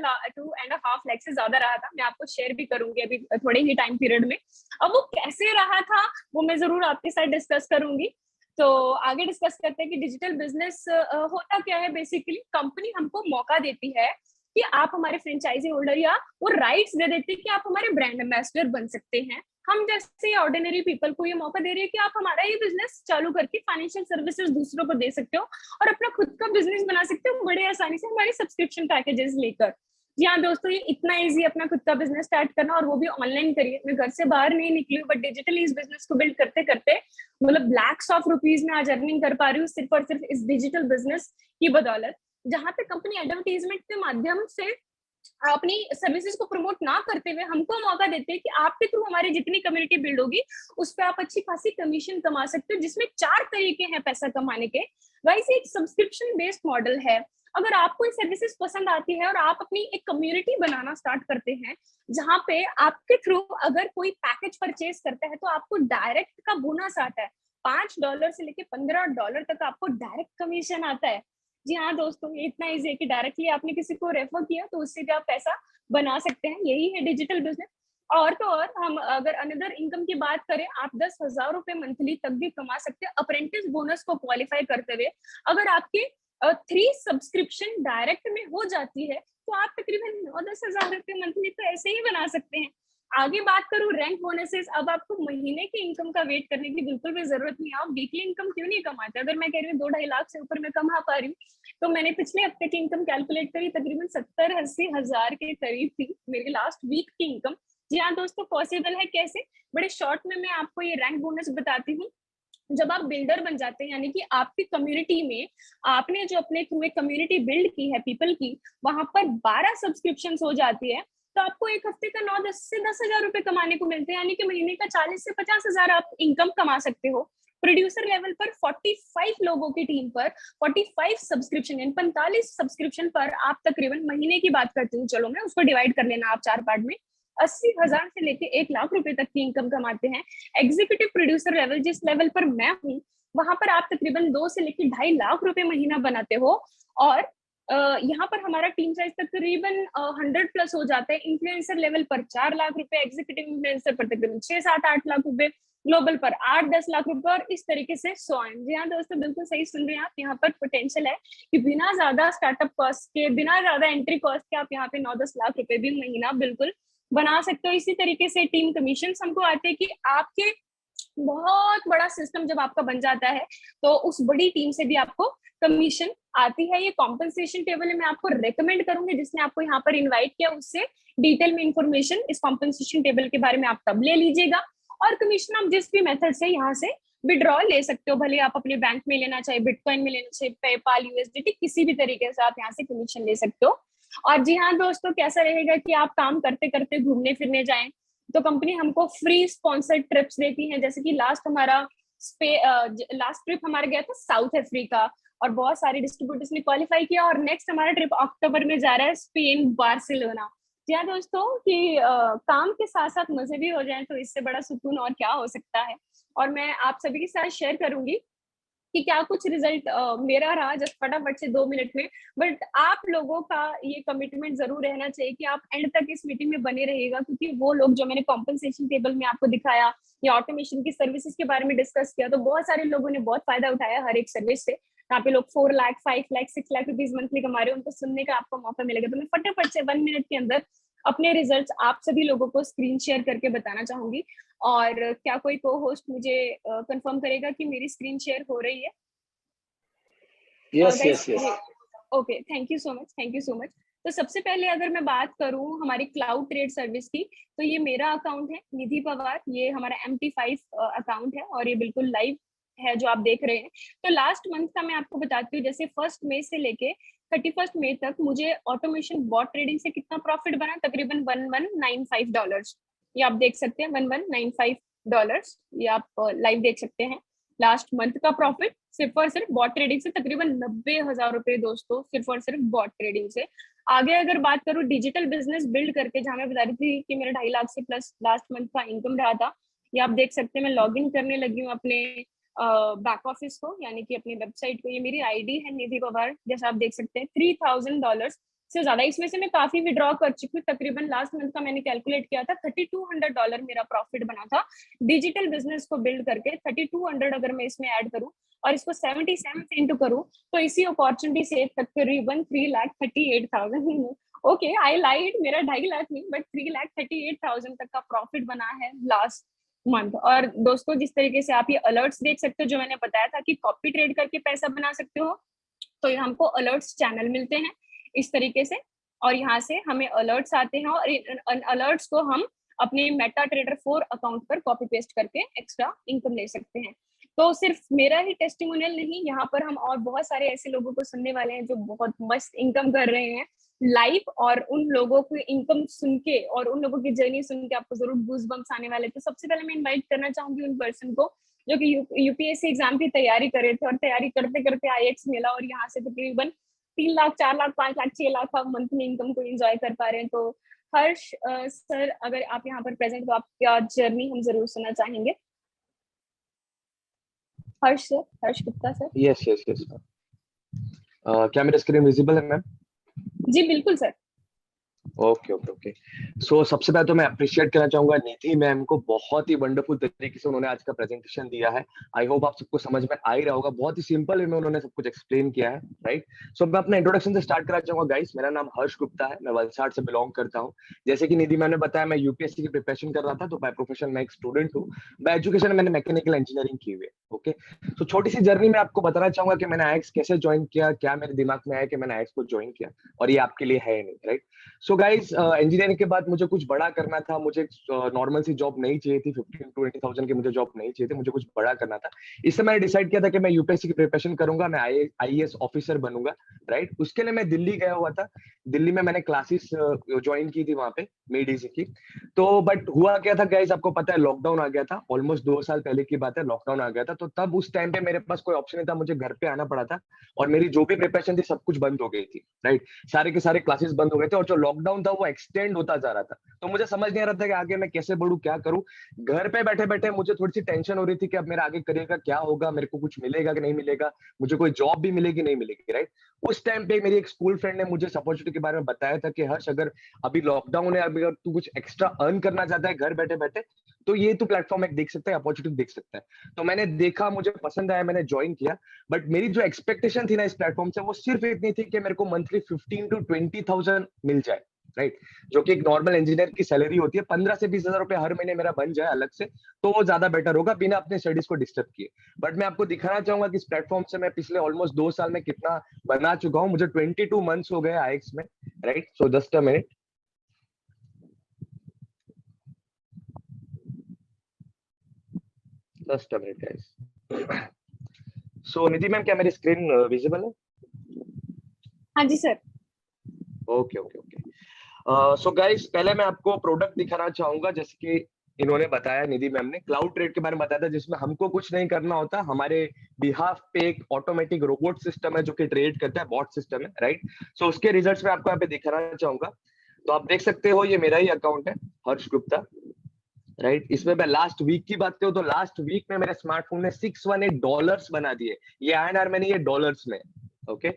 लाख से ज्यादा रहा था। मैं आपको शेयर भी करूंगी अभी थोड़े ही टाइम पीरियड में। अब वो कैसे रहा था वो मैं जरूर आपके साथ डिस्कस करूंगी। तो आगे डिस्कस करते हैं कि डिजिटल बिजनेस होता क्या है। बेसिकली कंपनी हमको मौका देती है कि आप हमारे फ्रेंचाइजी होल्डर, या वो राइट्स दे देती है कि आप हमारे ब्रांड एम्बेसडर बन सकते हैं। हम जैसे ऑर्डिनरी पीपल को ये मौका दे रही है कि आप हमारा ये बिजनेस चालू करके फाइनेंशियल सर्विसेज दूसरों को दे सकते हो, और अपना खुद का बिजनेस बना सकते हो बड़े आसानी से हमारे सब्सक्रिप्शन पैकेजेस लेकर। जी हाँ दोस्तों, ये इतना इजी अपना खुद का बिजनेस स्टार्ट करना, और वो भी ऑनलाइन करिए। मैं घर से बाहर नहीं निकली हूँ, बट डिजिटली इस बिजनेस को बिल्ड करते करते मतलब लैक्स ऑफ रुपीज में आज अर्निंग कर पा रही हूँ, सिर्फ और सिर्फ इस डिजिटल बिजनेस की बदौलत, जहाँ पे कंपनी एडवर्टीजमेंट के माध्यम से अपनी सर्विसेज को प्रमोट ना करते हुए हमको मौका देते हैं कि आपके थ्रू हमारी जितनी कम्युनिटी बिल्ड होगी उस पर आप अच्छी खासी कमीशन कमा सकते हो, जिसमें 4 तरीके हैं पैसा कमाने के। गाइस, एक सब्सक्रिप्शन बेस्ड मॉडल है। अगर आपको ये सर्विसेज पसंद आती है और आप अपनी एक कम्युनिटी बनाना स्टार्ट करते हैं, जहां पे आपके थ्रू अगर कोई पैकेज परचेज करता है तो आपको डायरेक्ट का बोनस आता है। $5 से लेके $15 तक आपको डायरेक्ट कमीशन आता है। जी हाँ दोस्तों, ये इतना इजी है कि डायरेक्टली आपने किसी को रेफर किया तो उससे भी आप पैसा बना सकते हैं। यही है डिजिटल बिजनेस। और तो और, हम अगर अनदर इनकम की बात करें, आप 10,000 रुपए मंथली तक भी कमा सकते हैं अप्रेंटिस बोनस को क्वालिफाई करते हुए। अगर आपके 3 सब्सक्रिप्शन डायरेक्ट में हो जाती है, तो आप तकरीबन 9-10 हजार रुपए मंथली तो ऐसे ही बना सकते हैं। आगे बात करूं रैंक बोनसेस, अब आपको महीने की इनकम का वेट करने की बिल्कुल भी जरूरत नहीं है। आप वीकली इनकम क्यों नहीं कमाते? अगर मैं कह रही हूँ 2-2.5 लाख से ऊपर मैं कमा पा रही हूँ, तो मैंने पिछले हफ्ते की इनकम कैलकुलेट करी, तकरीबन 70-80 हजार के करीब थी मेरी लास्ट वीक की इनकम। जी हाँ दोस्तों, पॉसिबल है। कैसे? बड़े शॉर्ट में मैं आपको ये रैंक बोनस बताती हूँ। जब आप बिल्डर बन जाते हैं, यानी कि आपकी कम्युनिटी में आपने जो अपने थ्रू एक कम्युनिटी बिल्ड की है पीपल की, वहां पर 12 सब्सक्रिप्शन हो जाती है, तो आपको एक हफ्ते का 9-10 से 10 हजार रुपए कमाने को मिलते हैं, यानी कि महीने का 40 से 50 हजार आप इनकम कमा सकते हो। प्रोड्यूसर लेवल पर 45 लोगों की टीम पर 45 सब्सक्रिप्शन यानी 45 सब्सक्रिप्शन पर आप तकरीबन, महीने की बात करती हूँ, चलो मैं उसको डिवाइड कर लेना आप 4 पार्ट में, 80 हजार से लेके 1 लाख रुपए तक की इनकम कमाते हैं। एग्जीक्यूटिव प्रोड्यूसर लेवल, जिस लेवल पर मैं हूँ, वहां पर आप तकरीबन 2 से लेके 2.5 लाख रुपए महीना बनाते हो। और यहाँ पर हमारा टीम साइज तकरीबन 100+ हो जाता है। इन्फ्लुएंसर लेवल पर 4 लाख रुपए, एग्जीक्यूटिव इन्फ्लुएंसर पर तकरीबन 6-7-8 लाख रुपए, ग्लोबल पर 8-10 लाख रुपए, और इस तरीके से सो ऑन। जी हाँ दोस्तों, बिल्कुल सही सुन रहे हैं आप। यहाँ पर पोटेंशियल है कि बिना ज्यादा स्टार्टअप कॉस्ट के, बिना ज्यादा एंट्री कॉस्ट के, आप यहाँ पे 9-10 लाख रुपए भी महीना बिल्कुल बना सकते हो। इसी तरीके से टीम कमीशन हमको आते हैं कि आपके बहुत बड़ा सिस्टम जब आपका बन जाता है, तो उस बड़ी टीम से भी आपको कमीशन आती है। ये कॉम्पनसेशन टेबल है, मैं आपको रेकमेंड करूंगी, जिसने आपको यहाँ पर इनवाइट किया उससे डिटेल में इंफॉर्मेशन इस कॉम्पनसेशन टेबल के बारे में आप तब ले लीजिएगा। और कमीशन आप जिस भी मेथड से यहाँ से विड्रॉ ले सकते हो, भले आप अपने बैंक में लेना चाहे, बिटकॉइन में लेना चाहे, पेपाल, यूएसडीटी, किसी भी तरीके से आप यहाँ से कमीशन ले सकते हो। और जी हाँ दोस्तों, कैसा रहेगा कि आप काम करते करते घूमने फिरने जाएं, तो कंपनी हमको फ्री स्पॉन्सर्ड ट्रिप्स देती है। जैसे कि लास्ट ट्रिप हमारा गया था साउथ अफ्रीका, और बहुत सारे डिस्ट्रीब्यूटर्स ने क्वालिफाई किया, और नेक्स्ट हमारा ट्रिप अक्टूबर में जा रहा है स्पेन, बार्सिलोना। जी हाँ दोस्तों, कि काम के साथ साथ मजे भी हो जाए, तो इससे बड़ा सुकून और क्या हो सकता है। और मैं आप सभी के साथ शेयर करूंगी कि क्या कुछ रिजल्ट मेरा रहा, जस्ट फटाफट से 2 मिनट में। बट आप लोगों का ये कमिटमेंट जरूर रहना चाहिए कि आप एंड तक इस मीटिंग में बने रहिएगा, क्योंकि वो लोग जो मैंने कॉम्पनसेशन टेबल में आपको दिखाया या ऑटोमेशन की सर्विसेज के बारे में डिस्कस किया, तो बहुत सारे लोगों ने बहुत फायदा उठाया हर एक सर्विस से। यहाँ पे लोग 4 लाख, 5 लाख, 6 लाख रुपीज मंथली कमा रहे हैं, उनको सुनने का आपको मौका मिलेगा। तो मैं फटाफट से 1 मिनट के अंदर अपने रिजल्ट्स आप सभी लोगों को स्क्रीन शेयर करके बताना चाहूंगी। और क्या कोई को होस्ट मुझे कंफर्म करेगा कि मेरी स्क्रीन शेयर हो रही है? Yes yes yes. Okay, thank you so much, thank you so much. तो सबसे पहले अगर मैं बात करूं हमारी क्लाउड ट्रेड सर्विस की, तो ये मेरा अकाउंट है निधि पवार, ये हमारा MT5 अकाउंट है, और ये बिल्कुल लाइव है जो आप देख रहे हैं। तो लास्ट मंथ का मैं आपको बताती हूँ, जैसे 1 मई से लेके 31 मई तक मुझे ऑटोमेशन बॉट ट्रेडिंग से कितना प्रॉफिट बना, तकरीबन $1195। ये आप देख सकते हैं, $1195, ये आप लाइव देख सकते हैं। लास्ट मंथ का प्रॉफिट सिर्फ और सिर्फ बॉट ट्रेडिंग से तकरीबन 90,000 रुपए दोस्तों, सिर्फ और सिर्फ बॉट ट्रेडिंग से। आगे अगर बात करूं डिजिटल बिजनेस बिल्ड करके, जहां मैं बता रही थी कि मेरा 2.5 लाख से प्लस लास्ट मंथ का इनकम रहा था, ये आप देख सकते हैं। मैं लॉग इन करने लगी हूँ अपने बैक ऑफिस को, यानी कि अपनी वेबसाइट को। ये मेरी आईडी है निधि पवार, जैसा आप देख सकते हैं। $3,000 से ज्यादा, इसमें से मैं काफी विड्रॉ कर चुकी हूँ। तकरीबन लास्ट मंथ का मैंने कैलकुलेट किया था, $3,200 मेरा प्रॉफिट बना था डिजिटल बिजनेस को बिल्ड करके। 3,200 अगर मैं इसमें ऐड करूँ और इसको 77 से इंटू करूँ, तो इसी अपॉर्चुनिटी से तकरीबन 3,38,000, ओके आई लाइड, मेरा 2.5 लाख नहीं बट 3,38,000 तक का प्रॉफिट बना है लास्ट मंथ। और दोस्तों, जिस तरीके से आप ये अलर्ट्स देख सकते हो, जो मैंने बताया था कि कॉपी ट्रेड करके पैसा बना सकते हो, तो ये हमको अलर्ट्स चैनल मिलते हैं इस तरीके से, और यहाँ से हमें अलर्ट्स आते हैं, और इन अलर्ट्स को हम अपने मेटा ट्रेडर 4 अकाउंट पर कॉपी पेस्ट करके एक्स्ट्रा इनकम ले सकते हैं। तो सिर्फ मेरा ही टेस्टिमोनियल नहीं, यहाँ पर हम और बहुत सारे ऐसे लोगों को सुनने वाले हैं जो बहुत मस्त इनकम कर रहे हैं लाइव, और उन लोगों की इनकम सुन के और उन लोगों की जर्नी सुन के आपको जरूर गूज बम्स आने वाले। तो सबसे पहले मैं इन्वाइट करना चाहूंगी उन पर्सन को जो कि यूपीएससी एग्जाम की तैयारी कर रहे थे, और तैयारी करते करते आईएक्स मिला, और यहाँ से तकरीबन 3 लाख, 4 लाख, 5 लाख, 6 लाख का मंथली इनकम को एंजॉय कर पा रहे हैं। तो हर्ष सर, अगर आप यहाँ पर प्रेजेंट, तो आपका जर्नी हम जरूर सुनना चाहेंगे। Harsh sir, Harsh Gupta sir. Yes yes yes. क्या मेरा स्क्रीन विजिबल है मैम? जी बिल्कुल sir. Okay okay okay. So सबसे पहले तो मैं अप्रिशिएट करना चाहूंगा निधि मैम को, बहुत ही वंडरफुल तरीके से उन्होंने आज का प्रेजेंटेशन दिया है। आई होप आप सबको समझ में आ ही रहा होगा, बहुत ही सिंपल वे में उन्होंने सब कुछ एक्सप्लेन किया है, राइट। सो मैं अपना इंट्रोडक्शन से स्टार्ट करना चाहूंगा गाइस। मेरा नाम हर्ष गुप्ता है, मैं वलसाड से बिलोंग करता हूँ। जैसे कि निधि मैम ने बताया, मैं यूपीएससी की प्रिपरेशन कर रहा था, तो बाय प्रोफेशन मैं एक स्टूडेंट हूँ। बाय एजुकेशन मैंने मैकेनिकल इंजीनियरिंग की हुई है। ओके, तो छोटी सी जर्नी में आपको बताना चाहूंगा कि मैंने आईएक्स कैसे ज्वाइन किया, क्या मेरे दिमाग में आया कि मैंने आईएक्स को ज्वाइन किया, और ये आपके लिए है नहीं, राइट। सो गाइस, इंजीनियरिंग के बाद मुझे कुछ बड़ा करना था। मुझे नॉर्मल सी जॉब नहीं चाहिए थी, 15-20 thousand की मुझे जॉब नहीं चाहिए थी, मुझे कुछ बड़ा करना था। इससे मैंने डिसाइड किया था कि मैं यूपीएससी की प्रिपरेशन करूंगा, मैं आईएएस ऑफिसर बनूंगा, राइट। उसके लिए मैं दिल्ली गया हुआ था। दिल्ली में मैंने क्लासेस ज्वाइन की थी वहां पे मेडीसी की। तो बट हुआ क्या था गाइस, आपको पता है लॉकडाउन आ गया था, ऑलमोस्ट 2 साल पहले की बात है, लॉकडाउन आ गया था। तो तब उस टाइम पे मेरे पास कोई ऑप्शन नहीं था, मुझे घर पे आना पड़ा था, और मेरी जो भी प्रिपरेशन थी सब कुछ बंद हो गई थी, राइट। सारे के सारे क्लासेस बंद हो गए थे, और जो लॉकडाउन था वो एक्सटेंड होता जा रहा था। तो मुझे समझ नहीं आ रहा था कि आगे मैं कैसे बढ़ूं, क्या करूं। घर पे बैठे बैठे मुझे थोड़ी सी टेंशन हो रही थी कि अब मेरा आगे करियर का क्या होगा, मेरे को कुछ मिलेगा कि नहीं मिलेगा, मुझे कोई जॉब भी मिलेगी नहीं मिलेगी, राइट। उस टाइम पे मेरी एक स्कूल फ्रेंड ने मुझे इस अपॉर्चुनिटी के बारे में बताया था कि हर्ष, अगर अभी लॉकडाउन है, अभी अगर तू कुछ एक्स्ट्रा अर्न करना चाहता है घर बैठे बैठे, तो ये तू प्लेटफॉर्म एक देख सकता है, अपॉर्चुनिटी देख सकता है। तो मैंने देखा, मुझे पसंद आया, मैंने ज्वाइन किया। बट मेरी जो एक्सपेक्टेशन थी ना इस प्लेटफॉर्म से, वो सिर्फ इतनी थी कि मेरे को मंथली 15 to 20 thousand मिल जाए, राइट। जो कि एक नॉर्मल इंजीनियर की सैलरी होती है, 15 से 20 हजार रुपए हर महीने मेरा बन जाए अलग से, तो वो ज्यादा बेटर होगा, बिना अपने स्टडीज को डिस्टर्ब किए। बट मैं आपको दिखाना चाहूंगा कि इस प्लेटफॉर्म से मैं पिछले ऑलमोस्ट 2 साल में कितना बना चुका हूँ। मुझे 22 months हो गए आईएक्स में, right. So just a minute, just a minute guys. So Nidhi ma'am, क्या मेरी स्क्रीन विजिबल है? हाँ जी sir. Okay okay okay. So guys, पहले मैं आपको प्रोडक्ट दिखाना चाहूंगा। जैसे कि इन्होंने बताया, निधि मैम ने क्लाउड ट्रेड के बारे में बताया था, जिसमें हमको कुछ नहीं करना होता, हमारे बिहाफ पे एक ऑटोमेटिक रोबोट सिस्टम है जो कि ट्रेड करता है, बॉट सिस्टम है, राइट। सो उसके रिजल्ट्स मैं आपको यहाँ पे दिखाना चाहूंगा। तो आप देख सकते हो, ये मेरा ही अकाउंट है, हर्ष गुप्ता, राइट। इसमें मैं लास्ट वीक की बात करूं तो लास्ट वीक में मेरे स्मार्टफोन ने $618 बना दिए। ये आईएनआर में नहीं, ये डॉलर्स में, ओके।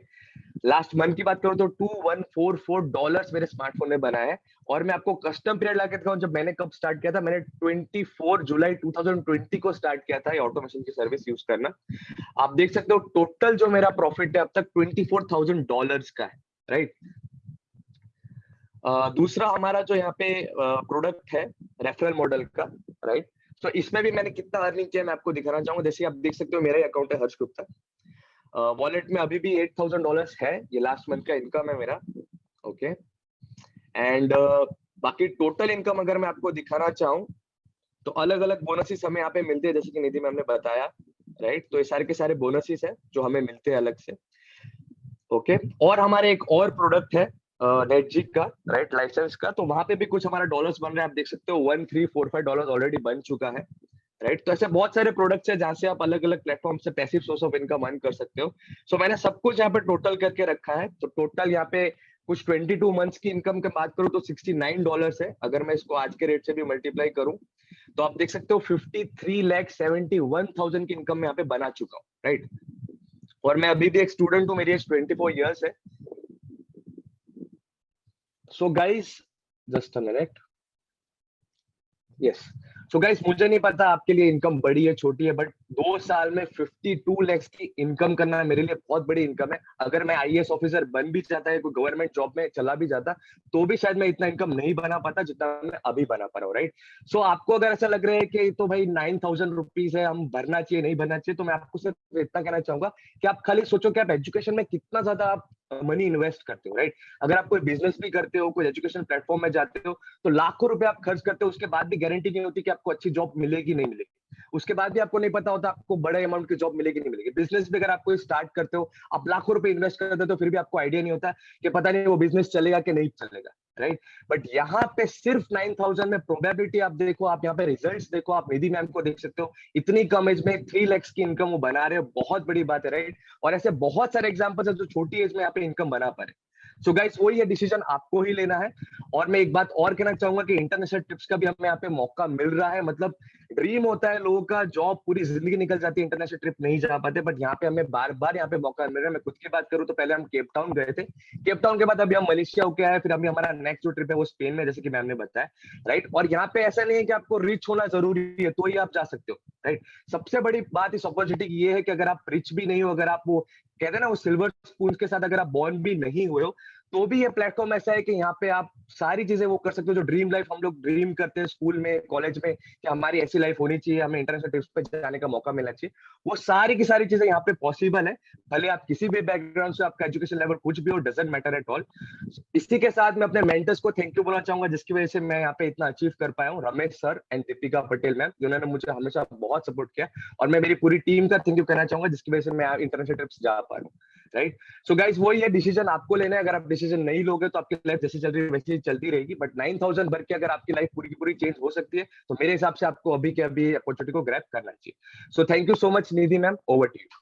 लास्ट मंथ की बात करूं तो $2144 मेरे स्मार्टफोन ने बनाया है। और मैं आपको कस्टम पीरियड लाके दिखाऊं, जब मैंने कब स्टार्ट किया था, मैंने 24 जुलाई 2020 को स्टार्ट किया था ये ऑटोमेशन की सर्विस यूज करना। आप देख सकते हो टोटल जो मेरा प्रॉफिट है अब तक $24,000 का है, राइट। दूसरा हमारा जो यहाँ पे प्रोडक्ट है रेफरल मॉडल का, राइट। तो इसमें भी मैंने कितना अर्निंग किया मैं आपको दिखाना चाहूंगा। जैसे आप देख सकते हो, मेरा ही अकाउंट है हर्ष गुप्ता। वॉलेट में अभी भी $8,000 है, ये लास्ट मंथ का इनकम है मेरा, ओके। एंड बाकी टोटल इनकम अगर मैं आपको दिखाना चाहूँ तो अलग अलग बोनसेस हमें यहाँ पे मिलते हैं, जैसे कि निधि मैम ने बताया, राइट। तो ये सारे के सारे बोनसेस है जो हमें मिलते हैं अलग से, ओके। और हमारे एक और प्रोडक्ट है नेटजिक का, राइट, लाइसेंस का। तो वहां पे भी कुछ हमारा डॉलर्स बन रहा है, आप देख सकते हो $1345 ऑलरेडी बन चुका है, राइट। तो ऐसे बहुत सारे प्रोडक्ट्स है जहां से आप अलग अलग प्लेटफॉर्म से passive source of income earn कर सकते हो। सो मैंने सब कुछ यहाँ पे टोटल करके रखा है। तो टोटल यहाँ पे कुछ 22 मंथ्स की इनकम की बात करूं तो $69 है। अगर मैं इसको आज के रेट से भी मल्टीप्लाई करूं तो आप देख सकते हो 53,71,000 की इनकम मैं यहाँ पे बना चुका हूँ, राइट। और मैं अभी भी एक स्टूडेंट हूँ, मेरी एज 24 ईयर्स है। So guys, just a minute, yes. So guys, मुझे नहीं पता आपके लिए इनकम बड़ी है छोटी है, बट 2 साल में 52 lakhs की इनकम करना मेरे लिए बहुत बड़ी इनकम है। अगर मैं आईएएस ऑफिसर बन भी जाता है, कोई गवर्नमेंट जॉब में चला भी जाता, तो भी शायद मैं इतना इनकम नहीं बना पाता जितना मैं अभी बना पा रहा हूँ, राइट। सो आपको अगर ऐसा लग रहा है कि तो भाई 9,000 रुपीज है, हम भरना चाहिए नहीं भरना चाहिए, तो मैं आपको सिर्फ इतना कहना चाहूंगा कि आप खाली सोचो कि आप एजुकेशन में कितना ज्यादा आप मनी इन्वेस्ट करते हो, राइट। अगर आप कोई बिजनेस भी करते हो, कोई एजुकेशन प्लेटफॉर्म में जाते हो, तो लाखों रुपए आप खर्च करते हो, उसके बाद भी गारंटी नहीं होती कि आपको अच्छी जॉब मिलेगी नहीं मिलेगी। उसके बाद भी आपको नहीं पता होता आपको बड़े अमाउंट की जॉब मिलेगी नहीं मिलेगी। बिजनेस भी अगर आप कोई स्टार्ट करते हो, आप लाखों रुपए इन्वेस्ट करते हो, तो फिर भी आपको आइडिया नहीं होता कि पता नहीं वो बिजनेस चलेगा कि नहीं चलेगा, राइट। बट यहाँ पे सिर्फ 9,000 में प्रोबेबिलिटी आप देखो, आप यहाँ पे रिजल्ट्स देखो, आप निधि मैम को देख सकते हो, इतनी कम एज में 3 lakhs की इनकम वो बना रहे हो, बहुत बड़ी बात है, राइट। और ऐसे बहुत सारे एग्जांपल्स है जो छोटी एज में यहाँ पे इनकम बना पा रहे। सो गाइस, वही है, डिसीजन आपको ही लेना है। और मैं एक बात और कहना चाहूंगा कि इंटरनेशनल ट्रिप्स का भी हमें यहाँ पे मौका मिल रहा है। मतलब ड्रीम होता है लोगों का, जॉब पूरी जिंदगी निकल जाती है, इंटरनेशनल ट्रिप नहीं जा पाते, बट यहाँ पे हमें बार बार यहाँ पे मौका मिल रहा है। मैं खुद की बात करूँ तो पहले हम केप टाउन गए थे, केप टाउन के बाद अभी हम मलेशिया होके आए, फिर अभी हमारा नेक्स्ट जो ट्रिप है वो स्पेन में, जैसे कि मैम ने बताया, राइट। और यहाँ पे ऐसा नहीं है कि आपको रिच होना जरूरी है तो ही आप जा सकते हो, राइट। सबसे बड़ी बात इस अपॉर्चुनिटी की ये है कि अगर आप रिच भी नहीं हो, अगर आप वो कहते हैं ना वो सिल्वर स्पून के साथ अगर आप बॉर्न भी नहीं हुए हो, तो भी ये प्लेटफॉर्म ऐसा है कि यहाँ पे आप सारी चीजें वो कर सकते हो जो ड्रीम लाइफ हम लोग ड्रीम करते हैं स्कूल में, कॉलेज में, कि हमारी ऐसी लाइफ होनी चाहिए, हमें इंटरनेशनल ट्रिप्स पे जाने का मौका मिलना चाहिए। वो सारी की सारी चीजें यहाँ पे पॉसिबल है, भले आप किसी भी बैकग्राउंड से, आपका एजुकेशन लेवल कुछ भी हो, डजंट मैटर एट ऑल। इसी के साथ मैं अपने मेंटर्स को थैंक यू बोलना चाहूंगा, जिसकी वजह से मैं यहाँ पे इतना अचीव कर पाया हूँ, Ramesh sir and Deepika Patel ma'am, जिन्होंने मुझे हमेशा बहुत सपोर्ट किया। और मैं मेरी पूरी टीम का थैंक यू कहना चाहूंगा, जिसकी वजह से मैं इंटरनेशनल ट्रिप्स जा पा रहा हूँ, राइट। सो गाइस वही है, डिसीजन आपको लेना है। अगर आप डिसीजन नहीं लोगे तो आपकी लाइफ जैसी चल रही है वैसी चलती रहेगी, बट 9000 भर के अगर आपकी लाइफ पूरी की पूरी चेंज हो सकती है, तो मेरे हिसाब से आपको अभी के अभी अपॉर्चुनिटी को ग्रैब करना चाहिए। So thank you so much Nidhi ma'am, over to you.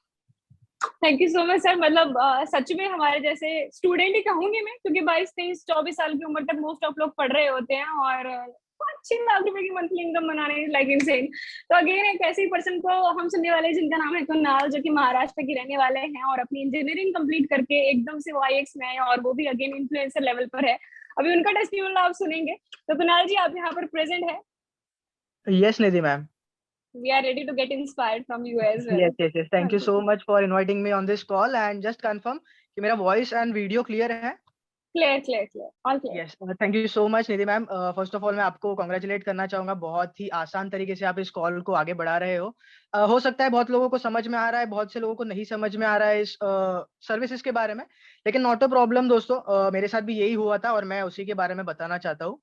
Thank you so much sir. मतलब सच में हमारे जैसे स्टूडेंट ही कहूंगी मैं, क्योंकि 22, 23, 24 साल की उम्र तक मोस्ट ऑफ लोग पढ़ रहे होते हैं, और 5-6 लाख रुपए की मंथली इनकम बनाने लाइक इनसेन। तो अगेन एक ऐसे ही पर्सन को हम सुनने वाले हैं जिनका नाम है कुणाल, जो कि महाराष्ट्र के रहने वाले हैं और अपनी इंजीनियरिंग कंप्लीट करके एकदम से वो IX में आए, और वो भी अगेन इन्फ्लुएंसर लेवल पर है। अभी उनका टेस्टिमोनियल आप सुनेंगे। तो कुणाल जी, आप यहाँ पर प्रेजेंट है। Yes, Nidhi ma'am. We are ready to get inspired from you as well. Yes. Thank हाँ you ji, so much for inviting me on this call and just confirm कि मेरा voice and video clear है. Clear all clear. Yes, thank you so much Nidhi ma'am. First of all मैं आपको congratulate करना चाहूंगा, बहुत ही आसान तरीके से आप इस कॉल को आगे बढ़ा रहे हो। हो सकता है बहुत लोगों को समझ में आ रहा है, बहुत से लोगों को नहीं समझ में आ रहा है इस सर्विसेज के बारे में, लेकिन नॉट अ प्रॉब्लम दोस्तों। मेरे साथ भी यही हुआ था और मैं उसी के बारे में बताना चाहता हूँ।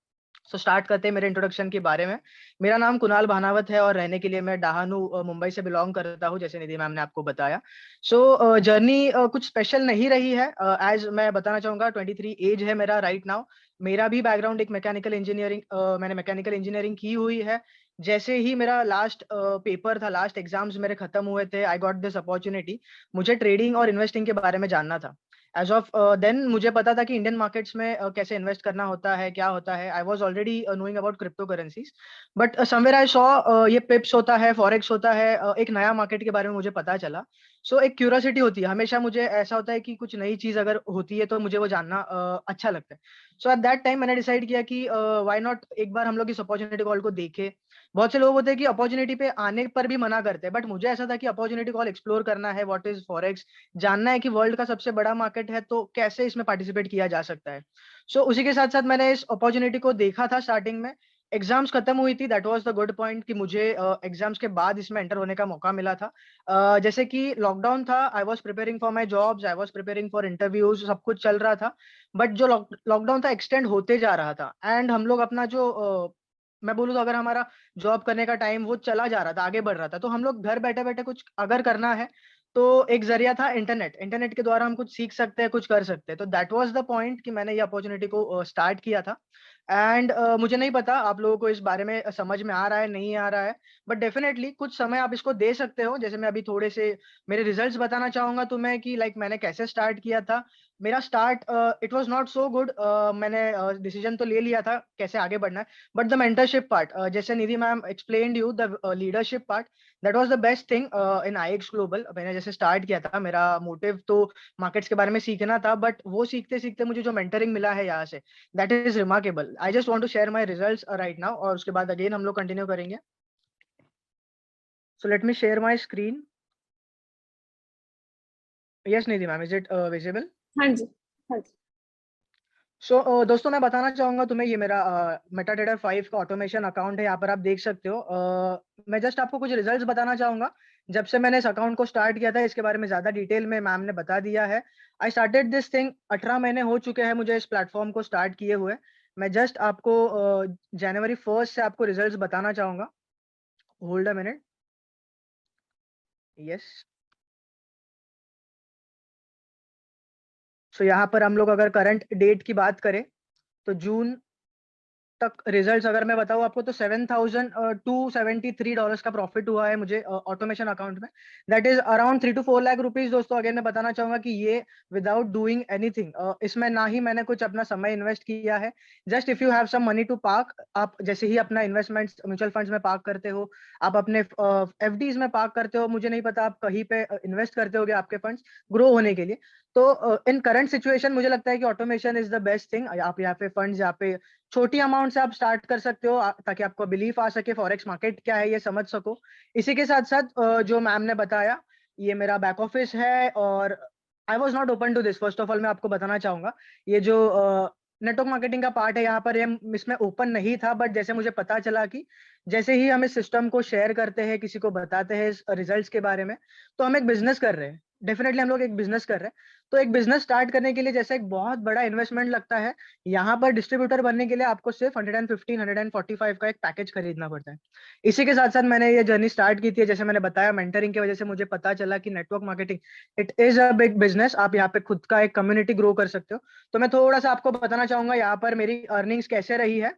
सो स्टार्ट करते हैं मेरे इंट्रोडक्शन के बारे में। मेरा नाम कुणाल भानावत है और रहने के लिए मैं डहानू मुंबई से बिलोंग करता हूँ, जैसे निधि मैम ने आपको बताया। सो जर्नी कुछ स्पेशल नहीं रही है। एज मैं बताना चाहूंगा 23 एज है मेरा राइट नाउ। मेरा भी बैकग्राउंड एक मैकेनिकल इंजीनियरिंग, मैंने मैकेनिकल इंजीनियरिंग की हुई है। जैसे ही मेरा लास्ट पेपर था, लास्ट एग्जाम्स मेरे खत्म हुए थे, आई गॉट दिस अपॉर्चुनिटी। मुझे ट्रेडिंग और इन्वेस्टिंग के बारे में जानना था। एज ऑफ देन मुझे पता था कि इंडियन मार्केट्स में कैसे इन्वेस्ट करना होता है, क्या होता है। I was already knowing about crypto currencies, but somewhere I saw ये पिप्स होता है, फॉरेक्स होता है, एक नया मार्केट के बारे में मुझे पता चला। सो एक क्यूरियोसिटी होती है हमेशा, मुझे ऐसा होता है कि कुछ नई चीज अगर होती है तो मुझे वो जानना अच्छा लगता है। सो एट दैट टाइम मैंने डिसाइड किया कि व्हाई नॉट एक बार हम लोग इस अपॉर्चुनिटी कॉल को देखे। बहुत से लोग होते हैं कि अपॉर्चुनिटी पे आने पर भी मना करते हैं, बट मुझे ऐसा था कि अपॉर्चुनिटी कॉल एक्सप्लोर करना है, व्हाट इज फॉरेक्स, जानना है कि वर्ल्ड का सबसे बड़ा मार्केट है तो कैसे इसमें पार्टिसिपेट किया जा सकता है। सो उसी के साथ साथ मैंने इस अपॉर्चुनिटी को देखा था स्टार्टिंग में। एग्जाम्स खत्म हुई थी, that was the good point कि मुझे एग्जाम्स के बाद इसमें एंटर होने का मौका मिला था। जैसे कि लॉकडाउन था, I was preparing for my jobs, I was preparing for interviews, सब कुछ चल रहा था। बट जो लॉकडाउन था एक्सटेंड होते जा रहा था, एंड हम लोग अपना जो मैं बोलूँ तो अगर हमारा जॉब करने का टाइम वो चला जा रहा था, आगे बढ़ रहा था, तो हम लोग घर बैठे बैठे कुछ अगर करना है तो एक जरिया था इंटरनेट। इंटरनेट के द्वारा हम कुछ सीख सकते हैं, कुछ कर सकते हैं। तो दैट वाज द पॉइंट कि मैंने ये अपॉर्चुनिटी को स्टार्ट किया था। एंड मुझे नहीं पता आप लोगों को इस बारे में समझ में आ रहा है नहीं आ रहा है, बट डेफिनेटली कुछ समय आप इसको दे सकते हो। जैसे मैं अभी थोड़े से मेरे रिजल्ट्स बताना चाहूंगा तुम्हें कि लाइक मैंने कैसे स्टार्ट किया था। मेरा start it was not so good. मैंने डिसीजन तो ले लिया था कैसे आगे बढ़ना है, बट द मेंटरशिप पार्ट, जैसे Nidhi ma'am explained you, the leadership part, that was the best thing in IX global. मैंने जैसे स्टार्ट किया था, मेरा मोटिव तो मार्केट्स के बारे में सीखना था, बट वो सीखते सीखते मुझे जो मेंटरिंग मिला है यहाँ से, that is remarkable. I just want to share my results right now, और उसके बाद अगेन हम लोग कंटिन्यू करेंगे। So let me share my screen. Yes Nidhi ma'am, is it visible? हाँ जी, हाँ जी। सो दोस्तों मैं बताना चाहूंगा तुम्हें, ये मेरा मेटाट्रेडर 5 का ऑटोमेशन अकाउंट है, यहाँ पर आप देख सकते हो। मैं जस्ट आपको कुछ रिजल्ट्स बताना चाहूंगा। जब से मैंने इस अकाउंट को स्टार्ट किया था, इसके बारे में ज्यादा डिटेल में मैम ने बता दिया है। आई स्टार्टेड दिस थिंग, 18 महीने हो चुके हैं मुझे इस प्लेटफॉर्म को स्टार्ट किए हुए। मैं जस्ट आपको जनवरी 1 से आपको रिजल्ट बताना चाहूंगा। Hold a minute. यस। सो यहाँ पर हम लोग अगर करंट डेट की बात करें तो जून तक रिजल्ट्स अगर मैं बताऊं आपको तो $7,273 का प्रॉफिट हुआ है मुझे ऑटोमेशन अकाउंट में। That is around 3 to 4 lakh rupees. दोस्तों अगेन मैं बताना चाहूंगा कि ये विदाउट डूइंग एनीथिंग, इसमें ना ही मैंने कुछ अपना समय इन्वेस्ट किया है। Just if you have some money to park, आप जैसे ही अपना इन्वेस्टमेंट म्यूचुअल फंड्स में पार्क करते हो, आप अपने एफडीज में पार्क करते हो, मुझे नहीं पता आप कहीं पे इन्वेस्ट करते होगे आपके फंड्स ग्रो होने के लिए। तो इन करंट सिचुएशन मुझे लगता है कि automation is the best thing. आप यहाँ पे फंड्स, यहाँ पे छोटी अमाउंट से आप स्टार्ट कर सकते हो ताकि आपको बिलीफ आ सके फॉरेक्स मार्केट क्या है ये समझ सको। इसी के साथ साथ जो मैम ने बताया, ये मेरा बैक ऑफिस है और I was not open to this. First of all मैं आपको बताना चाहूंगा, ये जो नेटवर्क मार्केटिंग का पार्ट है यहाँ पर, ये इसमें ओपन नहीं था, बट जैसे मुझे पता चला कि जैसे ही हम इस सिस्टम को शेयर करते हैं, किसी को बताते हैं इस रिजल्ट्स के बारे में, तो हम एक बिजनेस कर रहे हैं। डेफिनेटली हम लोग एक बिजनेस कर रहे हैं। तो एक बिजनेस स्टार्ट करने के लिए जैसे एक बहुत बड़ा इन्वेस्टमेंट लगता है, यहाँ पर डिस्ट्रीब्यूटर बनने के लिए आपको सिर्फ 115 145 का एक पैकेज खरीदना पड़ता है। इसी के साथ साथ मैंने ये जर्नी स्टार्ट की थी। जैसे मैंने बताया, मेंटरिंग की वजह से मुझे पता चला कि network marketing it is a big business. आप यहाँ पे खुद का एक कम्युनिटी ग्रो कर सकते हो। तो मैं थोड़ा सा आपको बताना चाहूंगा यहाँ पर मेरी अर्निंग्स कैसे रही है।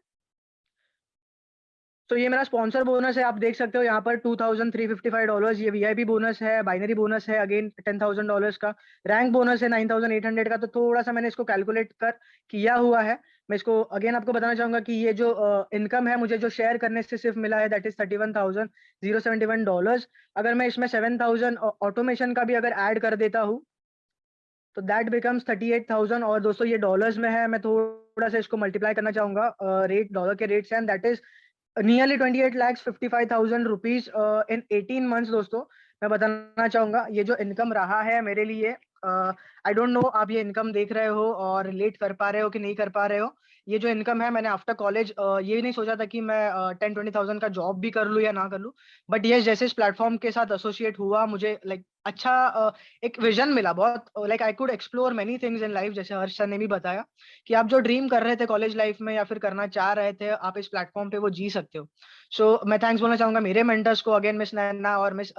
तो ये मेरा स्पॉन्सर बोनस है, आप देख सकते हो यहाँ पर $2,355। ये वीआईपी बोनस है, बाइनरी बोनस है अगेन $10,000 का, रैंक बोनस है 9,800 का। तो थोड़ा सा मैंने इसको कैलकुलेट कर किया हुआ है। मैं इसको अगेन आपको बताना चाहूंगा कि ये जो इनकम है मुझे जो शेयर करने से सिर्फ मिला है, दैट इज $31,071। अगर मैं इसमें 7,000 ऑटोमेशन का भी अगर ऐड कर देता हूँ तो दैट बिकम्स 38,000। और दोस्तों ये डॉलर्स में है, मैं थोड़ा सा इसको मल्टीप्लाई करना चाहूंगा रेट, डॉलर के रेट से, and that is nearly 28,55,000 rupees in 18 months. दोस्तों मैं बताना चाहूंगा ये जो इनकम रहा है मेरे लिए, आई डोंट नो आप ये इनकम देख रहे हो और रिलेट कर पा रहे हो कि नहीं कर पा रहे हो। ये जो इनकम है, मैंने आफ्टर कॉलेज ये नहीं सोचा था कि मैं 10-20,000 का जॉब भी कर लूँ या ना कर लूँ, बट ये जैसे इस प्लेटफॉर्म के साथ एसोसिएट हुआ, मुझे लाइक अच्छा एक विजन मिला बहुत। Like I could explore many things in life. जैसे हर्ष सर ने भी बताया कि आप जो ड्रीम कर रहे थे कॉलेज लाइफ में या फिर करना चाह रहे थे, आप इस प्लेटफॉर्म पे वो जी सकते हो। सो मैं थैंक्स बोलना चाहूंगा मेरे मेंटर्स को, अगेन मिस नैना और मिस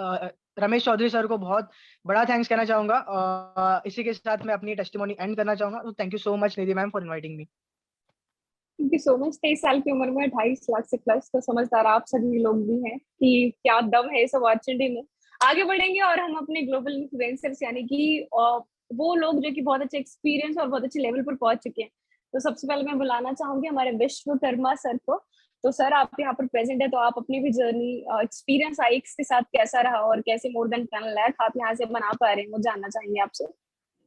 रमेश चौधरी सर को बहुत बड़ा थैंक्स कहना चाहूंगा। इसी के साथ मैं अपनी टेस्टिमोनी एंड करना चाहूंगा। तो thank you so much Nidhi ma'am for inviting me. Thank you so much. 23 साल की उम्र में 28 लाख से प्लस, तो समझदार आप सभी लोग भी हैं कि क्या दम है इस अपॉर्चुनिटी में। आगे बढ़ेंगे और हम अपने ग्लोबल इन्फ्लुएंसर्स यानी कि वो लोग जो कि बहुत अच्छे एक्सपीरियंस और बहुत अच्छे लेवल पर पहुंच चुके हैं। तो सबसे पहले मैं बुलाना चाहूंगी हमारे विश्वकर्मा सर को। तो सर आप यहाँ पर प्रेजेंट है, तो आप अपनी भी जर्नी एक्सपीरियंस आईएक्स के साथ कैसा रहा और कैसे मोर देन 10 लाख आप यहाँ से बना पा रहे हैं, वो जानना चाहेंगे आपसे।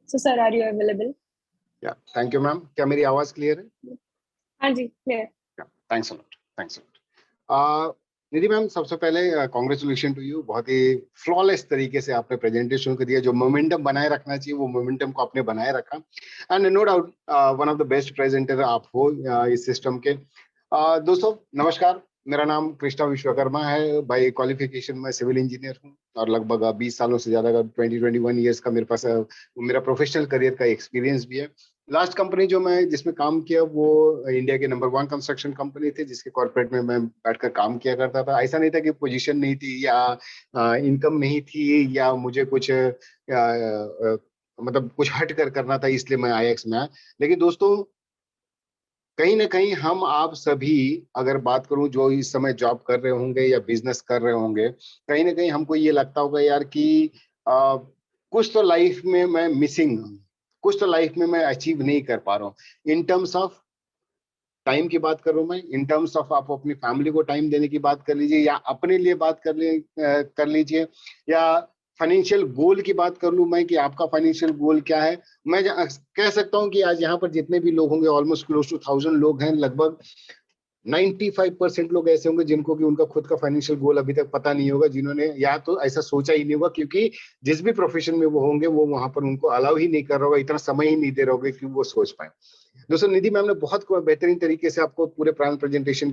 So sir are you available? या थैंक यू मैम। क्या मेरी आवाज क्लियर है? हाँ जी clear. Thanks a lot, thanks a lot. Nidhi ma'am, सबसे पहले कॉन्ग्रेचुलेशन टू यू। बहुत ही फ्लॉलेस तरीके से आपने प्रेजेंटेशन को दिया। जो मोमेंटम बनाए रखना चाहिए वो मोमेंटम को आपने बनाए रखा, and no doubt one of the best presenter आप हो इस सिस्टम के। दोस्तों नमस्कार, मेरा नाम कृष्णा विश्वकर्मा है। बाय क्वालिफिकेशन मैं सिविल इंजीनियर हूँ और लगभग 20 सालों से ज्यादा 20-21 ईयर्स का मेरे पास मेरा प्रोफेशनल करियर का एक्सपीरियंस भी है। लास्ट कंपनी जो मैं जिसमें काम किया वो इंडिया के नंबर 1 कंस्ट्रक्शन कंपनी थी, जिसके कॉर्पोरेट में मैं बैठकर काम किया करता था। ऐसा नहीं था कि पोजीशन नहीं थी या इनकम नहीं थी या मुझे कुछ मतलब कुछ हट कर करना था इसलिए मैं आईएक्स में आया। लेकिन दोस्तों कहीं ना कहीं हम आप सभी, अगर बात करूं जो इस समय जॉब कर रहे होंगे या बिजनेस कर रहे होंगे, कहीं ना कहीं हमको ये लगता होगा यार कि कुछ तो लाइफ में मैं मिसिंग हूं, कुछ तो लाइफ में मैं अचीव नहीं कर पा रहा हूँ। इन टर्म्स ऑफ टाइम की बात कर रहा हूं मैं, इन टर्म्स ऑफ आप अपनी फैमिली को टाइम देने की बात कर लीजिए या अपने लिए बात कर लीजिए, या फाइनेंशियल गोल की बात कर लूं मैं कि आपका फाइनेंशियल गोल क्या है। मैं कह सकता हूं कि आज यहाँ पर जितने भी लोग होंगे, ऑलमोस्ट क्लोज टू 1000 लोग हैं, लगभग 95% लोग ऐसे होंगे जिनको कि उनका खुद का फाइनेंशियल गोल अभी तक पता नहीं होगा, जिन्होंने या तो ऐसा सोचा ही नहीं होगा, क्योंकि जिस भी प्रोफेशन में वो होंगे वो वहां पर उनको अलाउ ही नहीं कर रहा होगा, इतना समय ही नहीं दे रहा होगा कि वो सोच पाए। दोस्तों निधि मैम ने बहुत बेहतरीन तरीके से आपको पूरे प्लान प्रेजेंटेशन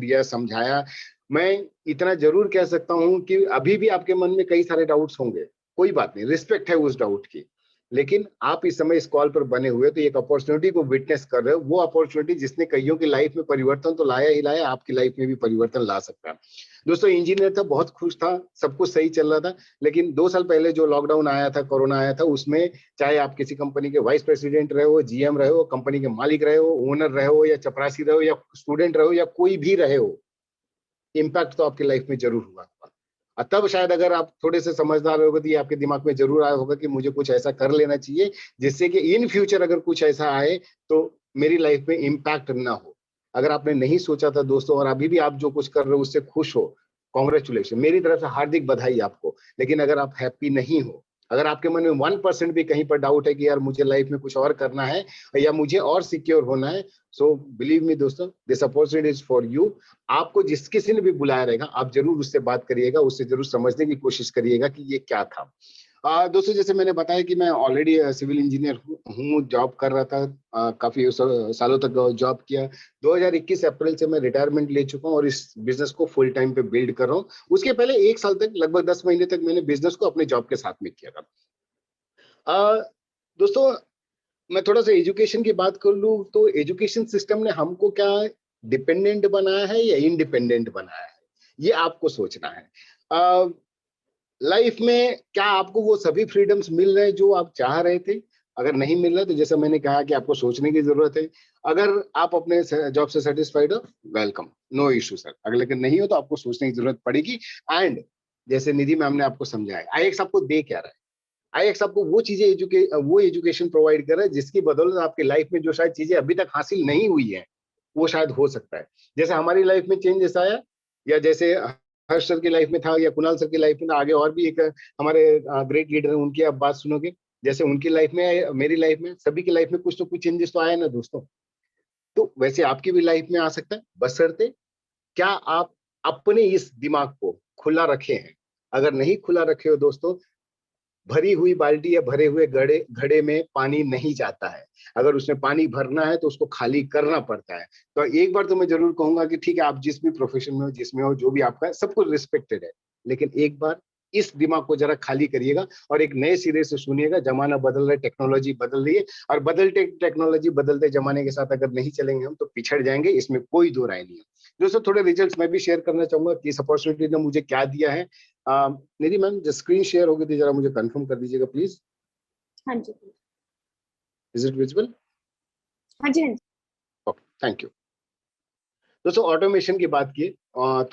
दिया, समझाया। मैं इतना जरूर कह सकता हूं कि अभी भी आपके मन में कई सारे डाउट्स होंगे, कोई बात नहीं, रिस्पेक्ट है उस डाउट की, लेकिन आप इस समय इस कॉल पर बने हुए तो एक अपॉर्चुनिटी को विटनेस कर रहे हो, वो अपॉर्चुनिटी जिसने कईयों की लाइफ में परिवर्तन तो लाया ही लाया, आपकी लाइफ में भी परिवर्तन ला सकता है। दोस्तों इंजीनियर था, बहुत खुश था, सब कुछ सही चल रहा था, लेकिन 2 साल पहले जो लॉकडाउन आया था, कोरोना आया था, उसमें चाहे आप किसी कंपनी के वाइस प्रेसिडेंट रहे हो, जीएम रहे हो, कंपनी के मालिक रहे हो, ओनर रहे हो, या चपरासी रहे हो, या स्टूडेंट रहे हो, या कोई भी रहे हो, इम्पैक्ट तो आपकी लाइफ में जरूर हुआ। और तब शायद अगर आप थोड़े से समझदार होगे तो ये आपके दिमाग में जरूर आया होगा कि मुझे कुछ ऐसा कर लेना चाहिए जिससे कि इन फ्यूचर अगर कुछ ऐसा आए तो मेरी लाइफ में इम्पैक्ट ना हो। अगर आपने नहीं सोचा था दोस्तों, और अभी भी आप जो कुछ कर रहे हो उससे खुश हो, कॉन्ग्रेचुलेशन, मेरी तरफ से हार्दिक बधाई आपको। लेकिन अगर आप हैप्पी नहीं हो, अगर आपके मन में 1% भी कहीं पर डाउट है कि यार मुझे लाइफ में कुछ और करना है या मुझे और सिक्योर होना है, सो बिलीव मी दोस्तों, this opportunity is for you. आपको जिस किसी ने भी बुलाया रहेगा, आप जरूर उससे बात करिएगा, उससे जरूर समझने की कोशिश करिएगा कि ये क्या था। दोस्तों जैसे मैंने बताया कि मैं ऑलरेडी सिविल इंजीनियर हूँ, जॉब कर रहा था, काफी सालों तक जॉब किया। 2021 अप्रैल से मैं रिटायरमेंट ले चुका हूँ और इस बिजनेस को फुल टाइम पे बिल्ड कर रहा हूँ। उसके पहले 1 साल तक, लगभग 10 महीने तक मैंने बिजनेस को अपने जॉब के साथ में किया था। दोस्तों मैं थोड़ा सा एजुकेशन की बात कर लूं तो एजुकेशन सिस्टम ने हमको क्या डिपेंडेंट बनाया है या इंडिपेंडेंट बनाया है, ये आपको सोचना है। लाइफ में क्या आपको वो सभी फ्रीडम्स मिल रहे हैं जो आप चाह रहे थे? अगर नहीं मिल रहा तो जैसा मैंने कहा कि आपको सोचने की जरूरत है। अगर आप अपने जॉब से सेटिस्फाइड हो, वेलकम, नो इशू सर। अगर लेकिन नहीं हो तो आपको सोचने की जरूरत पड़ेगी। एंड जैसे निधि मैम ने आपको समझाया, आईएक्स आपको दे क्या रहा है? आईएक्स आपको वो चीजें वो एजुकेशन प्रोवाइड कर रहा है जिसकी बदौलत आपकी लाइफ में जो शायद चीजें अभी तक हासिल नहीं हुई है वो शायद हो सकता है। जैसे हमारी लाइफ में चेंज जैसा आया, या जैसे हर्ष सर की लाइफ में था, या कुणाल सर की लाइफ में था, आगे और भी एक हमारे ग्रेट लीडर हैं, उनकी आप बात सुनोगे, जैसे उनकी लाइफ में, मेरी लाइफ में, सभी की लाइफ में कुछ तो कुछ चेंजेस तो आए ना दोस्तों। तो वैसे आपकी भी लाइफ में आ सकता है, बशर्ते क्या आप अपने इस दिमाग को खुला रखे हैं। अगर नहीं खुला रखे हो दोस्तों, भरी हुई बाल्टी या भरे हुए घड़े घड़े में पानी नहीं जाता है। अगर उसमें पानी भरना है तो उसको खाली करना पड़ता है। तो एक बार तो मैं जरूर कहूंगा कि ठीक है, आप जिस भी प्रोफेशन में हो, जिसमें हो, जो भी आपका है, सब कुछ रिस्पेक्टेड है, लेकिन एक बार इस दिमाग को जरा खाली करिएगा और एक नए सिरे से सुनिएगा। जमाना बदल रहा है, टेक्नोलॉजी बदल रही है, और बदलते टेक्नोलॉजी, बदलते जमाने के साथ अगर नहीं चलेंगे हम तो पिछड़ जाएंगे, इसमें कोई दो राय नहीं है। दोस्तों थोड़े रिजल्ट्स मैं भी शेयर करना चाहूंगा कि इस अपॉर्चुनिटी ने मुझे क्या दिया है। निधि मैम, जो स्क्रीन शेयर होगी थी, जरा मुझे कंफर्म कर दीजिएगा प्लीज। हाँ जी। Is it visible? हाँ जी, हाँ जी। Okay, thank you. दोस्तों ऑटोमेशन की बात की,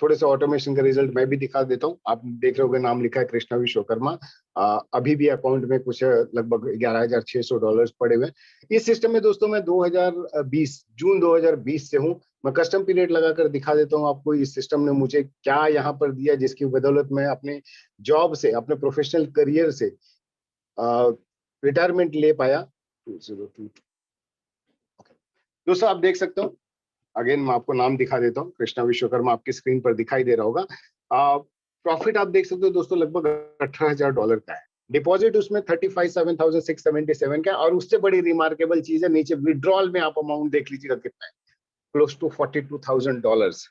थोड़े से ऑटोमेशन का रिजल्ट मैं भी दिखा देता हूँ। आप देख रहे होगे, नाम लिखा है कृष्णा विश्वकर्मा। अभी भी अकाउंट में कुछ लगभग $11,600 पड़े हुए। इस सिस्टम में दोस्तों मैं 2020 जून 2020 से हूँ। मैं कस्टम पीरियड लगाकर दिखा देता हूँ आपको इस सिस्टम ने मुझे क्या यहाँ पर दिया, जिसकी बदौलत मैं अपने जॉब से, अपने प्रोफेशनल करियर से रिटायरमेंट ले पाया। 202। दोस्तों आप देख सकते हो, अगेन मैं आपको नाम दिखा देता हूँ, कृष्णा विश्वकर्मा आपकी स्क्रीन पर दिखाई दे रहा होगा। प्रॉफिट आप देख सकते हो दोस्तों, लगभग $18,000 का है। डिपॉजिट उसमें 35,767 का है, और उससे बड़ी रिमार्केबल चीज है, नीचे विड्रॉल में आप अमाउंट देख लीजिएगा कितना है, क्लोज टू $42,000।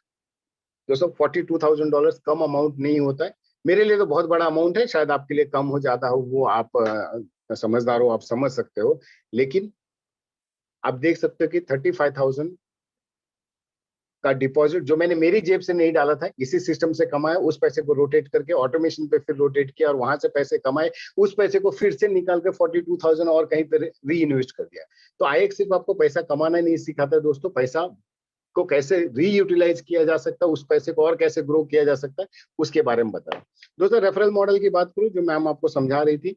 दोस्तों $42,000 कम अमाउंट नहीं होता है, मेरे लिए तो बहुत बड़ा अमाउंट है, शायद आपके लिए कम हो जाता हो, वो आप समझदार हो, आप समझ सकते हो। लेकिन आप देख सकते हो कि 35,000 का डिपॉजिट जो मैंने मेरी जेब से नहीं डाला था, इसी सिस्टम से कमाया, उस पैसे को रोटेट करके ऑटोमेशन पे फिर रोटेट किया, और वहां से पैसे कमाए, उस पैसे को फिर से निकाल के 42,000 और कहीं पर री इन्वेस्ट कर दिया। तो आईएक्स सिर्फ आपको पैसा कमाना नहीं सिखाता दोस्तों, पैसा को कैसे रीयूटिलाइज किया जा सकता है, उस पैसे को और कैसे ग्रो किया जा सकता है, उसके बारे में बताया। दोस्तों रेफरल मॉडल की बात करूं, जो मैम आपको समझा रही थी,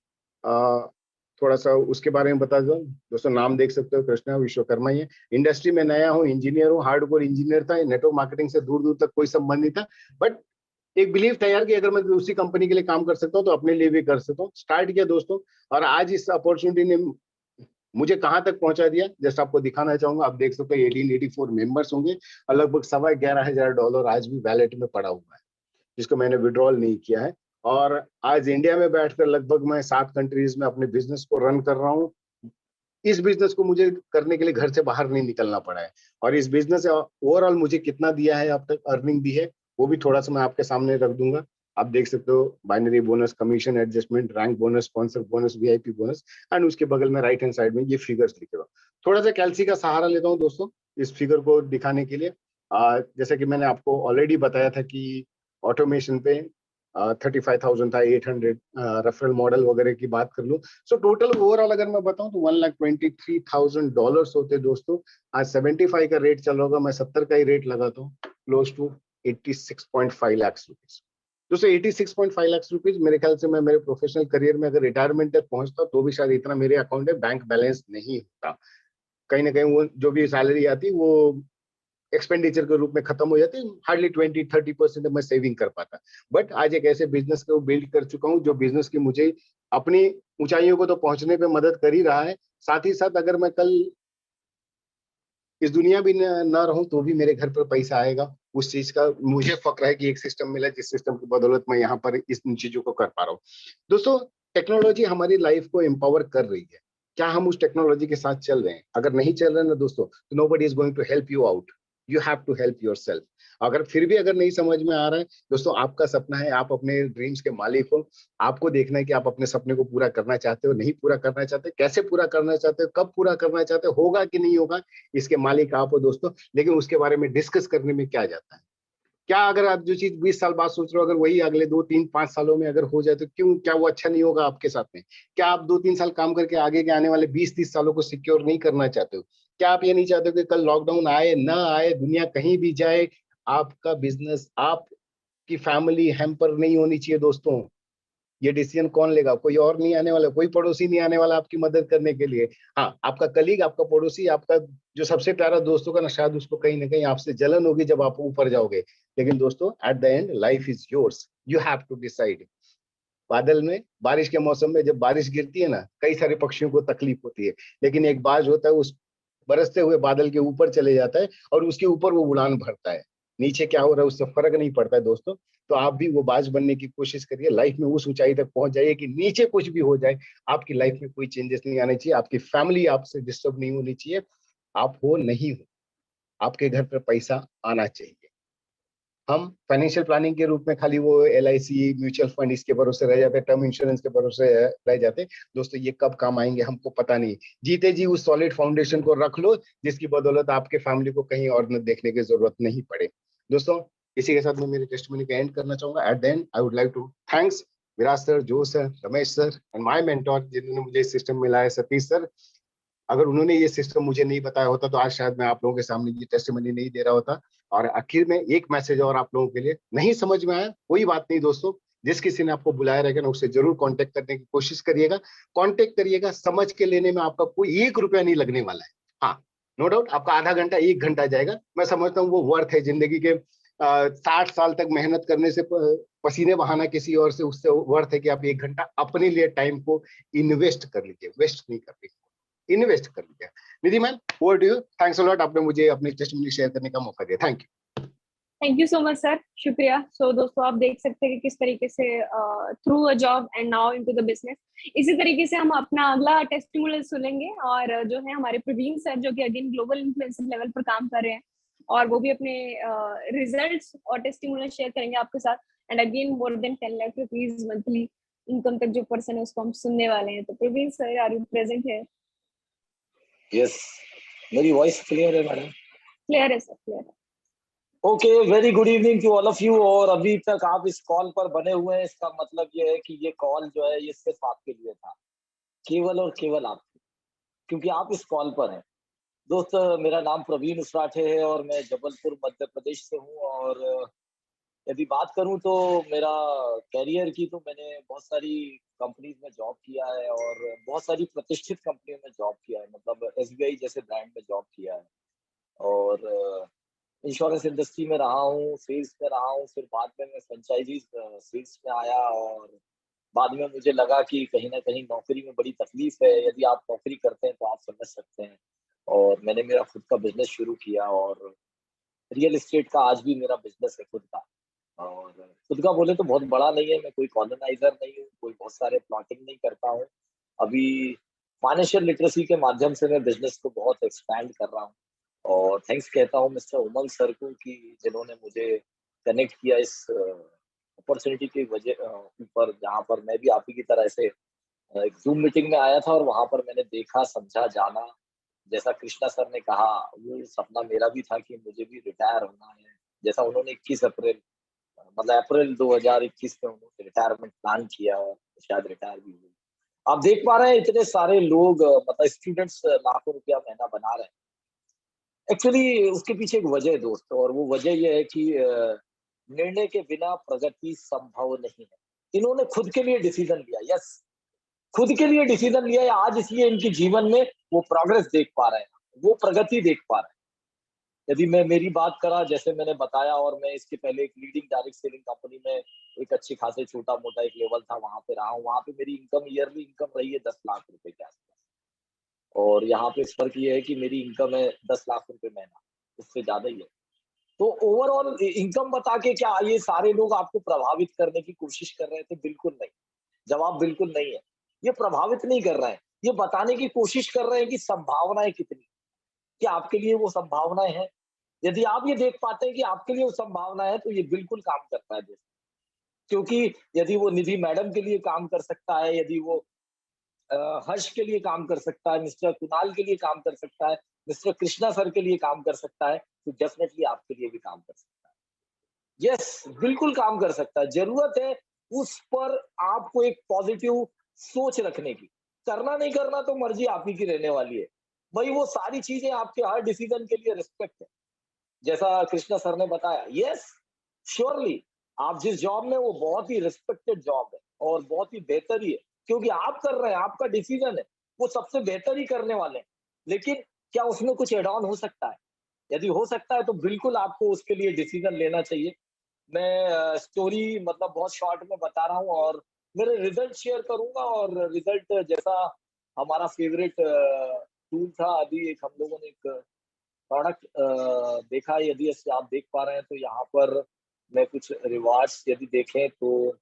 थोड़ा सा उसके बारे में बता दो। दोस्तों नाम देख सकते हो, कृष्णा विश्वकर्मा ही है। इंडस्ट्री में नया हूँ, इंजीनियर हूँ, हार्डकोर इंजीनियर था, नेटवर्क मार्केटिंग से दूर दूर तक कोई संबंध नहीं था, बट एक बिलीव था यार कि अगर मैं दूसरी कंपनी के लिए काम कर सकता हूँ तो अपने लिए भी कर सकता हूँ। स्टार्ट किया दोस्तों, और आज इस अपॉर्चुनिटी ने मुझे कहां तक पहुंचा दिया, जैसे आपको दिखाना चाहूंगा। आप देख सकते हो 1884 मेंबर्स होंगे, और लगभग $11,500 आज भी वैलेट में पड़ा हुआ है, जिसको मैंने विड्रॉल नहीं किया है। और आज इंडिया में बैठकर लगभग मैं 7 कंट्रीज में अपने बिजनेस को रन कर रहा हूँ। इस बिजनेस को मुझे करने के लिए घर से बाहर नहीं निकलना पड़ा है, और इस बिजनेस से ओवरऑल मुझे कितना दिया है अब तक, अर्निंग दी है, वो भी थोड़ा सा मैं आपके सामने रख दूंगा। आप देख सकते हो, binary bonus, commission adjustment, rank bonus, sponsor bonus, VIP bonus, and उसके बगल में राइट हैंड साइड में ये फिगर्स लिखे हुए। थोड़ा सा कैल्सी का सहारा लेता हूँ दोस्तों इस फिगर को दिखाने के लिए। जैसे कि मैंने आपको ऑलरेडी बताया था कि ऑटोमेशन पे 35,000 था, 800 रेफरल मॉडल वगैरह की बात कर लूं, सो टोटल ओवरऑल अगर मैं बताऊं तो $1,23,000 होते दोस्तों। आज 75 का रेट चल रहा होगा, मैं 70 का ही रेट लगाता हूँ, क्लोज टू 86.5 लाख रुपीज। दोस्तों 86.5 लाख रुपीज मेरे ख्याल से मैं मेरे प्रोफेशनल करियर में अगर रिटायरमेंट तक पहुंचता तो भी शायद इतना मेरे अकाउंट में बैंक बैलेंस नहीं होता। कहीं ना कहीं वो जो भी सैलरी आती वो एक्सपेंडिचर के रूप में खत्म हो जाती है, हार्डली 20-30% मैं सेविंग कर पाता। बट आज एक ऐसे बिजनेस को बिल्ड कर चुका हूँ जो बिजनेस की मुझे अपनी ऊंचाइयों को तो पहुंचने पे मदद कर ही रहा है, साथ ही साथ अगर मैं कल इस दुनिया भी न रहूं तो भी मेरे घर पर पैसा आएगा। उस चीज का मुझे फक्र है कि एक सिस्टम मिला जिस सिस्टम की बदौलत मैं यहाँ पर इन चीजों को कर पा रहा हूँ। दोस्तों टेक्नोलॉजी हमारी लाइफ को एम्पावर कर रही है, क्या हम उस टेक्नोलॉजी के साथ चल रहे हैं? अगर नहीं चल रहे ना दोस्तों तो nobody is going to help you out, you have to help yourself. अगर फिर भी अगर नहीं समझ में आ रहा है दोस्तों, आपका सपना है, आप अपने ड्रीम्स के मालिक हो, आपको देखना है कि आप अपने सपने को पूरा करना चाहते हो, नहीं पूरा करना चाहते, कैसे पूरा करना चाहते हो, कब पूरा करना चाहते हो, होगा कि नहीं होगा, इसके मालिक आप हो दोस्तों। लेकिन उसके बारे में डिस्कस करने में क्या जाता है? क्या अगर आप जो चीज 20 साल बाद सोच रहे हो अगर वही अगले 2-3-5 सालों में अगर हो जाए तो क्यों, क्या वो अच्छा नहीं होगा आपके साथ में? क्या आप 2-3 साल काम करके आगे के आने वाले 20-30 सालों को सिक्योर नहीं करना चाहते हो? क्या आप ये नहीं चाहते हो कि कल लॉकडाउन आए ना आए, दुनिया कहीं भी जाए, आपका बिजनेस, आपकी फैमिली हैम्पर नहीं होनी चाहिए दोस्तों? ये डिसीजन कौन लेगा? कोई और नहीं आने वाला, कोई पड़ोसी नहीं आने वाला आपकी मदद करने के लिए। हाँ, आपका कलीग, आपका पड़ोसी, आपका जो सबसे प्यारा दोस्तों का ना, शायद उसको कहीं ना कहीं आपसे जलन होगी जब आप ऊपर जाओगे। लेकिन दोस्तों at the end life is yours, you have to decide. बादल में, बारिश के मौसम में जब बारिश गिरती है ना, कई सारे पक्षियों को तकलीफ होती है, लेकिन एक बाज होता है उस बरसते हुए बादल के ऊपर चले जाता है और उसके ऊपर वो उड़ान भरता है। नीचे क्या हो रहा है उससे फर्क नहीं पड़ता है दोस्तों। तो आप भी वो बाज बनने की कोशिश करिए, लाइफ में उस ऊंचाई तक पहुंच जाइए कि नीचे कुछ भी हो जाए, आपकी लाइफ में कोई चेंजेस नहीं आने चाहिए, आपकी फैमिली आपसे डिस्टर्ब नहीं होनी चाहिए। आप हो नहीं हो, आपके घर पर पैसा आना चाहिए। हम फाइनेंशियल प्लानिंग के रूप में खाली वो LIC, म्यूचुअल फंड, इसके भरोसे रह जाते, टर्म इंश्योरेंस के भरोसे रह जाते। दोस्तों ये कब काम आएंगे हमको पता नहीं। जीते जी उस सॉलिड फाउंडेशन को रख लो जिसकी बदौलत आपके फैमिली को कहीं और न देखने की जरूरत नहीं पड़े। दोस्तों इसी के साथ मैं मेरे टेस्टिमनी का एंड करना चाहूंगा। At the end I would like to thanks Viraj sir, जो sir, Ramesh sir and my mentor जिन्होंने मुझे सिस्टम मिला है, सतीश सर। अगर उन्होंने ये सिस्टम मुझे नहीं बताया होता तो आज शायद मैं आप लोगों के सामने ये टेस्टिमनी नहीं दे रहा होता। और आखिर में एक मैसेज और आप लोगों के लिए, नहीं समझ में आया कोई बात नहीं दोस्तों, जिस किसी ने आपको बुलाया रहेगा ना उससे जरूर कांटेक्ट करने की कोशिश करिएगा। कांटेक्ट करिएगा, समझ के लेने में आपका कोई 1 रुपया नहीं लगने वाला है। हाँ, नो डाउट आपका आधा घंटा 1 घंटा जाएगा, मैं समझता हूँ वो वर्थ है। जिंदगी के 60 साल तक मेहनत करने से पसीने बहाना किसी और से, उससे वर्थ है कि आप 1 घंटा अपने लिए टाइम को इन्वेस्ट कर लीजिए, वेस्ट नहीं कर लीजिए, इन्वेस्ट कर लिया। Nidhi ma'am, over to you. Thanks a lot, आपने मुझे अपनी टेस्टिमनी शेयर करने का मौका दिया। Thank you. Thank you so much sir, शुक्रिया। सो दोस्तों आप देख सकते हैं कि किस तरीके से through a job and now into the business, इसी तरीके से हम अपना अगला टेस्टिमोनियल सुनेंगे। और जो है हमारे प्रवीण सर जो कि अगेन ग्लोबल इन्फ्लुएंसर लेवल पर काम कर रहे हैं और वो भी अपने रिजल्ट्स और टेस्टिमोनियल शेयर करेंगे आपके साथ। And again more than 10 lakh rupees monthly income तक जो पर्सन है उसको हम सुनने वाले हैं। तो Praveen sir, are you present है? यस, मेरी वॉइस क्लियर है मैडम? क्लियर है सर, क्लियर है। Okay, very good evening to all of you. और अभी तक आप इस कॉल पर बने हुए हैं, इसका मतलब ये है कि ये कॉल जो है ये सिर्फ आपके लिए था, केवल और केवल आपके, क्योंकि आप इस कॉल पर हैं। दोस्त, मेरा नाम प्रवीण उसराठे है और मैं जबलपुर मध्य प्रदेश से हूँ। और यदि बात करूँ तो मेरा कैरियर की, तो मैंने बहुत सारी कंपनीज में जॉब किया है और बहुत सारी प्रतिष्ठित कंपनियों में जॉब किया है, मतलब SBI जैसे ब्रांड में जॉब किया है। और इंश्योरेंस इंडस्ट्री में रहा हूँ, सेल्स में रहा हूँ, फिर बाद में मैं फ्रेंचाइजी सेल्स में आया। और बाद में मुझे लगा कि कहीं ना कहीं नौकरी में बड़ी तकलीफ है, यदि आप नौकरी करते हैं तो आप समझ सकते हैं। और मैंने मेरा खुद का बिजनेस शुरू किया और रियल एस्टेट का आज भी मेरा बिजनेस है खुद का। और खुद का बोले तो बहुत बड़ा नहीं है, मैं कोई कॉलोनाइजर नहीं हूँ, कोई बहुत सारे प्लॉटिंग नहीं करता हूँ। अभी फाइनेंशियल लिटरेसी के माध्यम से मैं बिजनेस को बहुत एक्सपैंड कर रहा हूँ। और थैंक्स कहता हूँ मिस्टर उमंग सर को कि जिन्होंने मुझे कनेक्ट किया इस अपॉर्चुनिटी की वजह ऊपर, जहाँ पर मैं भी आप ही की तरह से एक जूम मीटिंग में आया था और वहां पर मैंने देखा, समझा, जाना। जैसा कृष्णा सर ने कहा, वो सपना मेरा भी था कि मुझे भी रिटायर होना है। जैसा उन्होंने 21 अप्रैल मतलब अप्रैल 2021 में उन्होंने रिटायरमेंट प्लान किया और शायद रिटायर भी हुए। आप देख पा रहे हैं इतने सारे लोग मतलब स्टूडेंट्स लाखों रुपया महीना बना रहे हैं। एक्चुअली उसके पीछे एक वजह है दोस्तों, और वो वजह ये है कि निर्णय के बिना प्रगति संभव नहीं है। इन्होंने खुद के लिए डिसीजन लिया, यस, खुद के लिए डिसीजन लिया है आज, इसलिए इनके जीवन में वो प्रोग्रेस देख पा रहे हैं, वो प्रगति देख पा रहे हैं। यदि मैं मेरी बात करा, जैसे मैंने बताया, और मैं इसके पहले एक लीडिंग डायरेक्ट सेलिंग कंपनी में एक अच्छे खासे छोटा मोटा एक लेवल था, वहां पे रहा हूँ। वहां पे मेरी इनकम, ईयरली इनकम रही है 10 लाख रुपए के आसपास, और यहाँ पे इस फर्क ये है कि मेरी इनकम है 10 लाख रुपए महीना, उससे ज्यादा ही है। तो ओवरऑल इनकम बता के क्या ये सारे लोग आपको प्रभावित करने की कोशिश कर रहे थे? बिल्कुल नहीं। जवाब बिल्कुल नहीं है। ये प्रभावित नहीं कर रहे हैं, ये बताने की कोशिश कर रहे हैं कि संभावनाएं कितनी, क्या आपके लिए वो संभावनाएं हैं। यदि आप ये देख पाते हैं कि आपके लिए वो संभावना है, तो ये बिल्कुल काम करता है दोस्तों। क्योंकि यदि वो निधि मैडम के लिए काम कर सकता है, यदि वो हर्ष के लिए काम कर सकता है, मिस्टर कुणाल के लिए काम कर सकता है, मिस्टर कृष्णा सर के लिए काम कर सकता है, तो डेफिनेटली आपके लिए भी काम कर सकता है। यस, बिल्कुल काम कर सकता है। जरूरत है उस पर आपको एक पॉजिटिव सोच रखने की। करना नहीं करना तो मर्जी आप ही की रहने वाली है। भाई वो सारी चीजें आपके हर डिसीजन के लिए रिस्पेक्ट है। जैसा कृष्णा सर ने बताया, यस, श्योरली आप जिस जॉब में, वो बहुत ही रिस्पेक्टेड जॉब है और बहुत ही बेहतर ही है, क्योंकि आप कर रहे हैं, आपका डिसीजन है, वो सबसे बेहतर ही करने वाले हैं। लेकिन क्या उसमें कुछ एड ऑन हो सकता है? यदि हो सकता है तो बिल्कुल आपको उसके लिए डिसीजन लेना चाहिए। मैं स्टोरी मतलब बहुत शॉर्ट में बता रहा हूँ, और मेरे रिजल्ट शेयर करूंगा। और रिजल्ट जैसा हमारा फेवरेट टूल था, अभी एक हम लोगों ने एक प्रोडक्ट देखा, यदि आप देख पा रहे हैं तो यहाँ पर मैं कुछ रिवार्ड्स यदि देखें तो,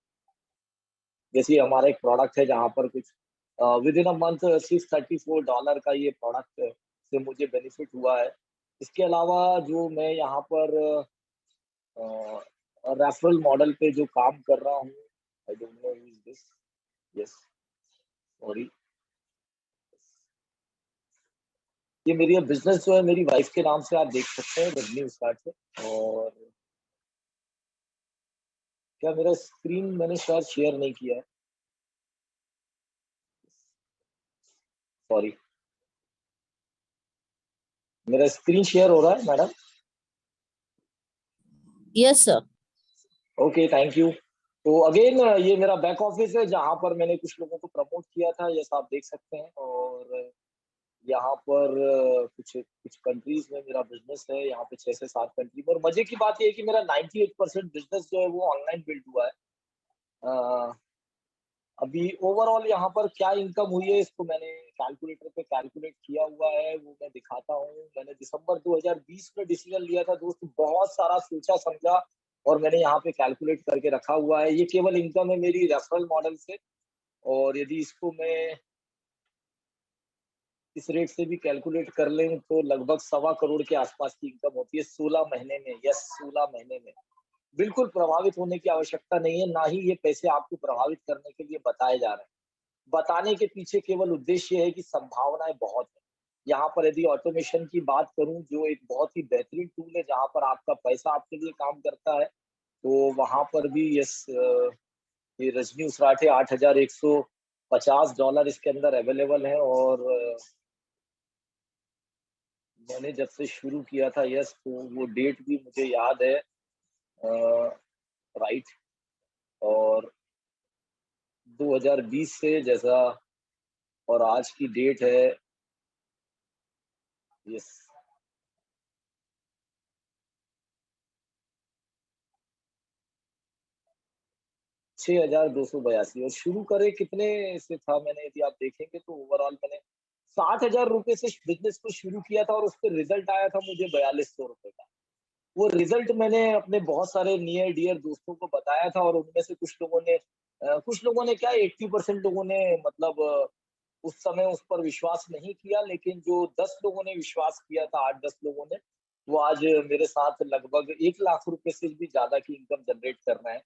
जैसे हमारा एक प्रोडक्ट है जहाँ पर कुछ विद इन अ मंथ $634 का ये प्रोडक्ट से मुझे बेनिफिट हुआ है। इसके अलावा जो मैं यहाँ पर रेफरल मॉडल पे जो काम कर रहा हूँ, I don't know who is this, yes, sorry, ये मेरी बिजनेस जो है मेरी वाइफ के नाम से, आप देख सकते हैं, रजनी उसकाट से। और क्या मेरा स्क्रीन मैंने शायद शेयर नहीं किया है, सॉरी, मेरा स्क्रीन शेयर हो रहा है madam? Yes sir. Okay, thank you. तो अगेन ये मेरा बैक ऑफिस है जहां पर मैंने कुछ लोगों को प्रमोट किया था, यस, आप देख सकते हैं। और यहाँ पर कुछ कुछ कंट्रीज में मेरा बिजनेस है, यहाँ पे 6 से 7 कंट्री में। और मजे की बात ये है कि मेरा 98% बिजनेस जो है वो ऑनलाइन बिल्ड हुआ है। अभी ओवरऑल यहाँ पर क्या इनकम हुई है, इसको मैंने कैलकुलेटर पे कैलकुलेट किया हुआ है, वो मैं दिखाता हूँ। मैंने दिसंबर 2020 में डिसीजन लिया था दोस्त, बहुत सारा सोचा समझा, और मैंने यहाँ पे कैलकुलेट करके रखा हुआ है। ये केवल इनकम है मेरी रेफरल मॉडल से, और यदि इसको मैं इस रेट से भी कैलकुलेट कर लें तो लगभग 1.25 करोड़ के आसपास की इनकम होती है 16 महीने में। यस, 16 महीने में। बिल्कुल प्रभावित होने की आवश्यकता नहीं है, ना ही ये पैसे आपको प्रभावित करने के लिए बताए जा रहे हैं। बताने के पीछे केवल उद्देश्य है कि संभावनाएं बहुत है। यहाँ पर यदि ऑटोमेशन की बात करूं, जो एक बहुत ही बेहतरीन टूल है जहां पर आपका पैसा आपके लिए काम करता है, तो वहां पर भी यस, ये रजनी उसराठे $8,150 इसके अंदर अवेलेबल है। और मैंने जब से शुरू किया था, यस, तो वो डेट भी मुझे याद है, राइट, और 2020 से जैसा, और आज की डेट है, यस, 6,282। और शुरू करे कितने से था मैंने, यदि आप देखेंगे तो ओवरऑल मैंने 60,000 रुपए से बिजनेस को शुरू किया था, और उस पर रिजल्ट आया था मुझे 4,200 रुपए का। वो रिजल्ट मैंने अपने बहुत सारे नियर डियर दोस्तों को बताया था, और उनमें से कुछ लोगों ने क्या, 80% लोगों ने मतलब उस समय उस पर विश्वास नहीं किया, लेकिन जो 10 लोगों ने विश्वास किया था, 8-10 लोगों ने, वो आज मेरे साथ लगभग 1 लाख रुपए से भी ज्यादा की इनकम जनरेट कर रहे हैं।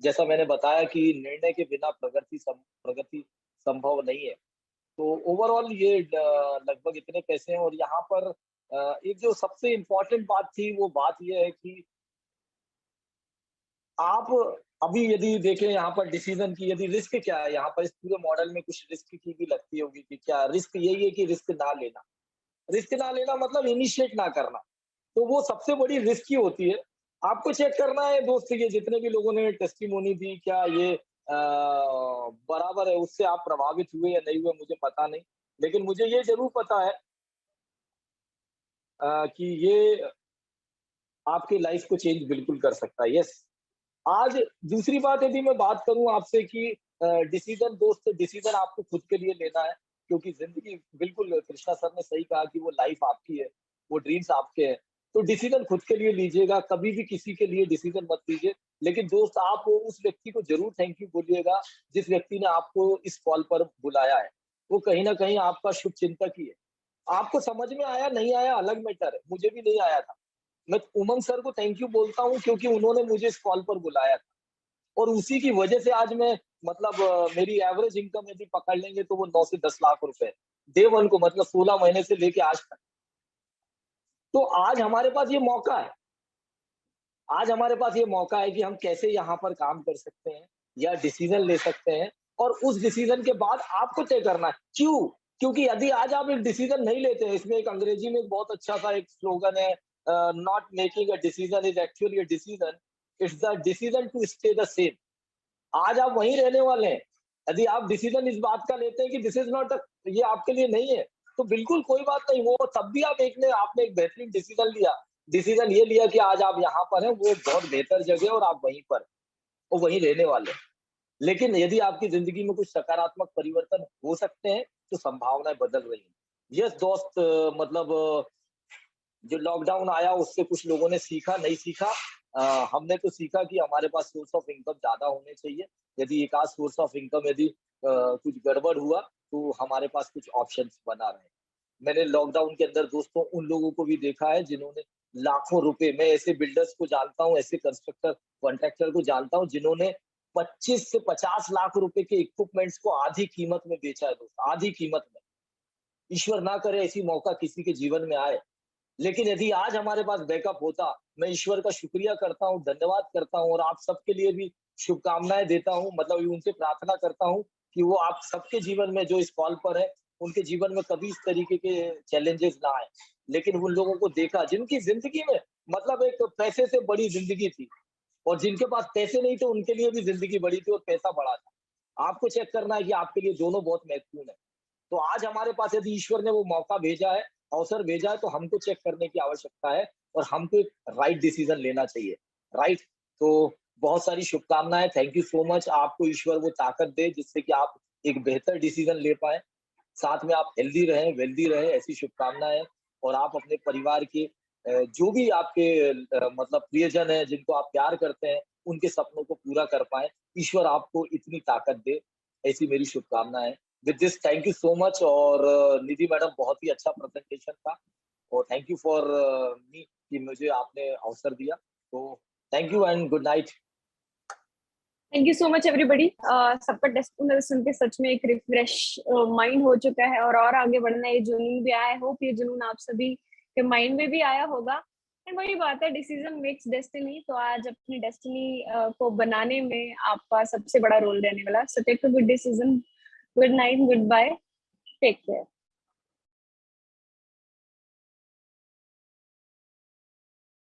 जैसा मैंने बताया कि निर्णय के बिना प्रगति संभव नहीं है। तो ओवरऑल ये लगभग इतने पैसे हैं। और यहाँ पर एक जो सबसे इम्पोर्टेंट बात थी, वो बात ये है कि आप अभी यदि देखें यहाँ पर डिसीजन की यदि रिस्क क्या है, यहाँ पर इस पूरे मॉडल में कुछ रिस्क की भी लगती होगी कि क्या रिस्क यही है कि रिस्क ना लेना। रिस्क ना लेना मतलब इनिशिएट ना करना, तो वो सबसे बड़ी रिस्क ही होती है। आपको चेक करना है दोस्त, ये जितने भी लोगों ने टेस्टिमोनी दी, क्या ये बराबर है, उससे आप प्रभावित हुए या नहीं हुए मुझे पता नहीं, लेकिन मुझे ये जरूर पता है कि ये आपकी लाइफ को चेंज बिल्कुल कर सकता है। यस, आज दूसरी बात यदि मैं बात करूं आपसे कि डिसीजन दोस्त, डिसीजन आपको खुद के लिए लेना है, क्योंकि जिंदगी, बिल्कुल कृष्णा सर ने सही कहा कि वो लाइफ आपकी है, वो ड्रीम्स आपके हैं, तो डिसीजन खुद के लिए लीजिएगा, कभी भी किसी के लिए डिसीजन मत लीजिए। लेकिन दोस्त, आप उस व्यक्ति को जरूर थैंक यू बोलिएगा जिस व्यक्ति ने आपको इस कॉल पर बुलाया है, वो कहीं ना कहीं आपका शुभ चिंतक ही है। आपको समझ में आया नहीं आया अलग मैटर है, मुझे भी नहीं आया था। मैं उमंग सर को थैंक यू बोलता हूँ क्योंकि उन्होंने मुझे इस कॉल पर बुलाया था, और उसी की वजह से आज मैं, मतलब मेरी एवरेज इनकम यदि पकड़ लेंगे तो वो 9 से 10 लाख रुपए डे वन को, मतलब 16 महीने से लेके आज तक। तो आज हमारे पास ये मौका है, आज हमारे पास ये मौका है कि हम कैसे यहाँ पर काम कर सकते हैं या डिसीजन ले सकते हैं, और उस डिसीजन के बाद आपको तय करना है। क्यों? क्योंकि यदि आज आप एक डिसीजन नहीं लेते हैं, इसमें एक अंग्रेजी में एक बहुत अच्छा सा एक स्लोगन है, not making a decision is actually a decision, it's the decision to stay the same. आज आप वहीं रहने वाले हैं। यदि आप डिसीजन इस बात का लेते हैं कि दिस इज नॉट, ये आपके लिए नहीं है, तो बिल्कुल कोई बात नहीं, वो तब भी आप आपने एक बेहतरीन डिसीजन लिया। डिसीजन ये लिया कि आज आप यहाँ पर हैं, वो बहुत बेहतर जगह है और आप वहीं पर, और वहीं रहने वाले हैं। लेकिन यदि आपकी जिंदगी में कुछ सकारात्मक परिवर्तन हो सकते हैं, तो संभावनाएं बदल रही हैं। यस दोस्त, मतलब जो लॉकडाउन आया उससे कुछ लोगों ने सीखा, नहीं सीखा, हमने तो सीखा कि हमारे पास सोर्स ऑफ इनकम ज्यादा होने चाहिए। यदि एक आध सोर्स ऑफ इनकम यदि कुछ गड़बड़ हुआ तो हमारे पास कुछ ऑप्शंस बना रहे। मैंने लॉकडाउन के अंदर दोस्तों उन लोगों को भी देखा है जिन्होंने लाखों रुपए, मैं ऐसे बिल्डर्स को जानता हूँ, ऐसे कंस्ट्रक्टर कॉन्ट्रैक्टर को जानता हूँ जिन्होंने 25 से 50 लाख रुपए के इक्विपमेंट्स को आधी कीमत में बेचा है दोस्त, आधी कीमत में। ईश्वर ना करे ऐसी मौका किसी के जीवन में आए, लेकिन यदि आज हमारे पास बैकअप होता, मैं ईश्वर का शुक्रिया करता हूँ, धन्यवाद करता हूँ, और आप सबके लिए भी शुभकामनाएं देता हूँ, मतलब उनसे प्रार्थना करता हूँ कि वो आप सबके जीवन में जो इस कॉल पर है, उनके जीवन में कभी इस तरीके के चैलेंजेस ना आए। लेकिन उन लोगों को देखा जिनकी जिंदगी में, मतलब एक पैसे से बड़ी जिंदगी थी, और जिनके पास पैसे नहीं थे उनके लिए भी जिंदगी बड़ी थी और पैसा बड़ा था। आपको चेक करना है कि आपके लिए दोनों बहुत महत्वपूर्ण है। तो आज हमारे पास यदि ईश्वर ने वो मौका भेजा है, अवसर भेजा है, तो हमको चेक करने की आवश्यकता है, और हमको एक राइट डिसीजन लेना चाहिए। राइट, तो बहुत सारी शुभकामनाएं, थैंक यू सो मच। आपको ईश्वर वो ताकत दे जिससे कि आप एक बेहतर डिसीजन ले पाए, साथ में आप हेल्दी रहें, वेल्दी रहें, ऐसी शुभकामनाएं। और आप अपने परिवार के जो भी आपके मतलब प्रियजन है, जिनको आप प्यार करते हैं, उनके सपनों को पूरा कर पाए। ईश्वर आपको इतनी ताकत दे, ऐसी मेरी शुभकामनाएं। With this thank you so much. और निधि मैडम, बहुत ही अच्छा प्रेजेंटेशन था, और थैंक यू फॉर मी कि मुझे आपने अवसर दिया। तो thank you and good night. Thank you so much everybody. सबका टेस्टिमोनियल सुन के सच में एक रिफ्रेश माइंड हो चुका है, और आगे बढ़ना, ये जुनून भी आया। होप ये जुनून आप सभी के माइंड में भी आया होगा। एंड वही बात है, डिसीजन मेक्स डेस्टिनी। तो आज अपनी डेस्टिनी को बनाने में आपका सबसे बड़ा रोल रहने वाला। So take a good decision. Good night, goodbye, take care.